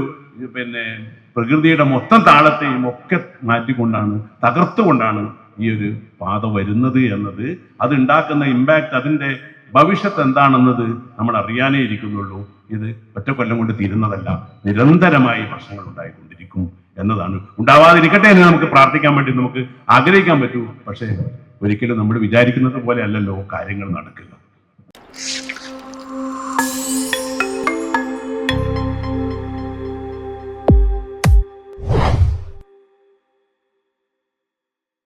പ്രകൃതിയുടെ മൊത്തം താളത്തെയും ഒക്കെ മാറ്റിക്കൊണ്ടാണ്, തകർത്തുകൊണ്ടാണ് ഈ ഒരു പാത വരുന്നത് എന്നത്, അത് ഉണ്ടാക്കുന്ന ഇമ്പാക്ട്, അതിന്റെ ഭവിഷ്യത്ത് എന്താണെന്നത് നമ്മൾ അറിയാനേ ഇരിക്കുന്നുള്ളൂ. ഇത് ഒറ്റ കൊല്ലം കൊണ്ട് തീരുന്നതല്ല, നിരന്തരമായി പ്രശ്നങ്ങൾ ഉണ്ടായിക്കൊണ്ടിരിക്കും എന്നതാണ്. ഉണ്ടാവാതിരിക്കട്ടെ എന്ന് നമുക്ക് പ്രാർത്ഥിക്കാൻ വേണ്ടി നമുക്ക് ആഗ്രഹിക്കാൻ പറ്റൂ. പക്ഷേ ഒരിക്കലും നമ്മൾ വിചാരിക്കുന്നത് പോലെ അല്ലല്ലോ കാര്യങ്ങൾ നടക്കുക.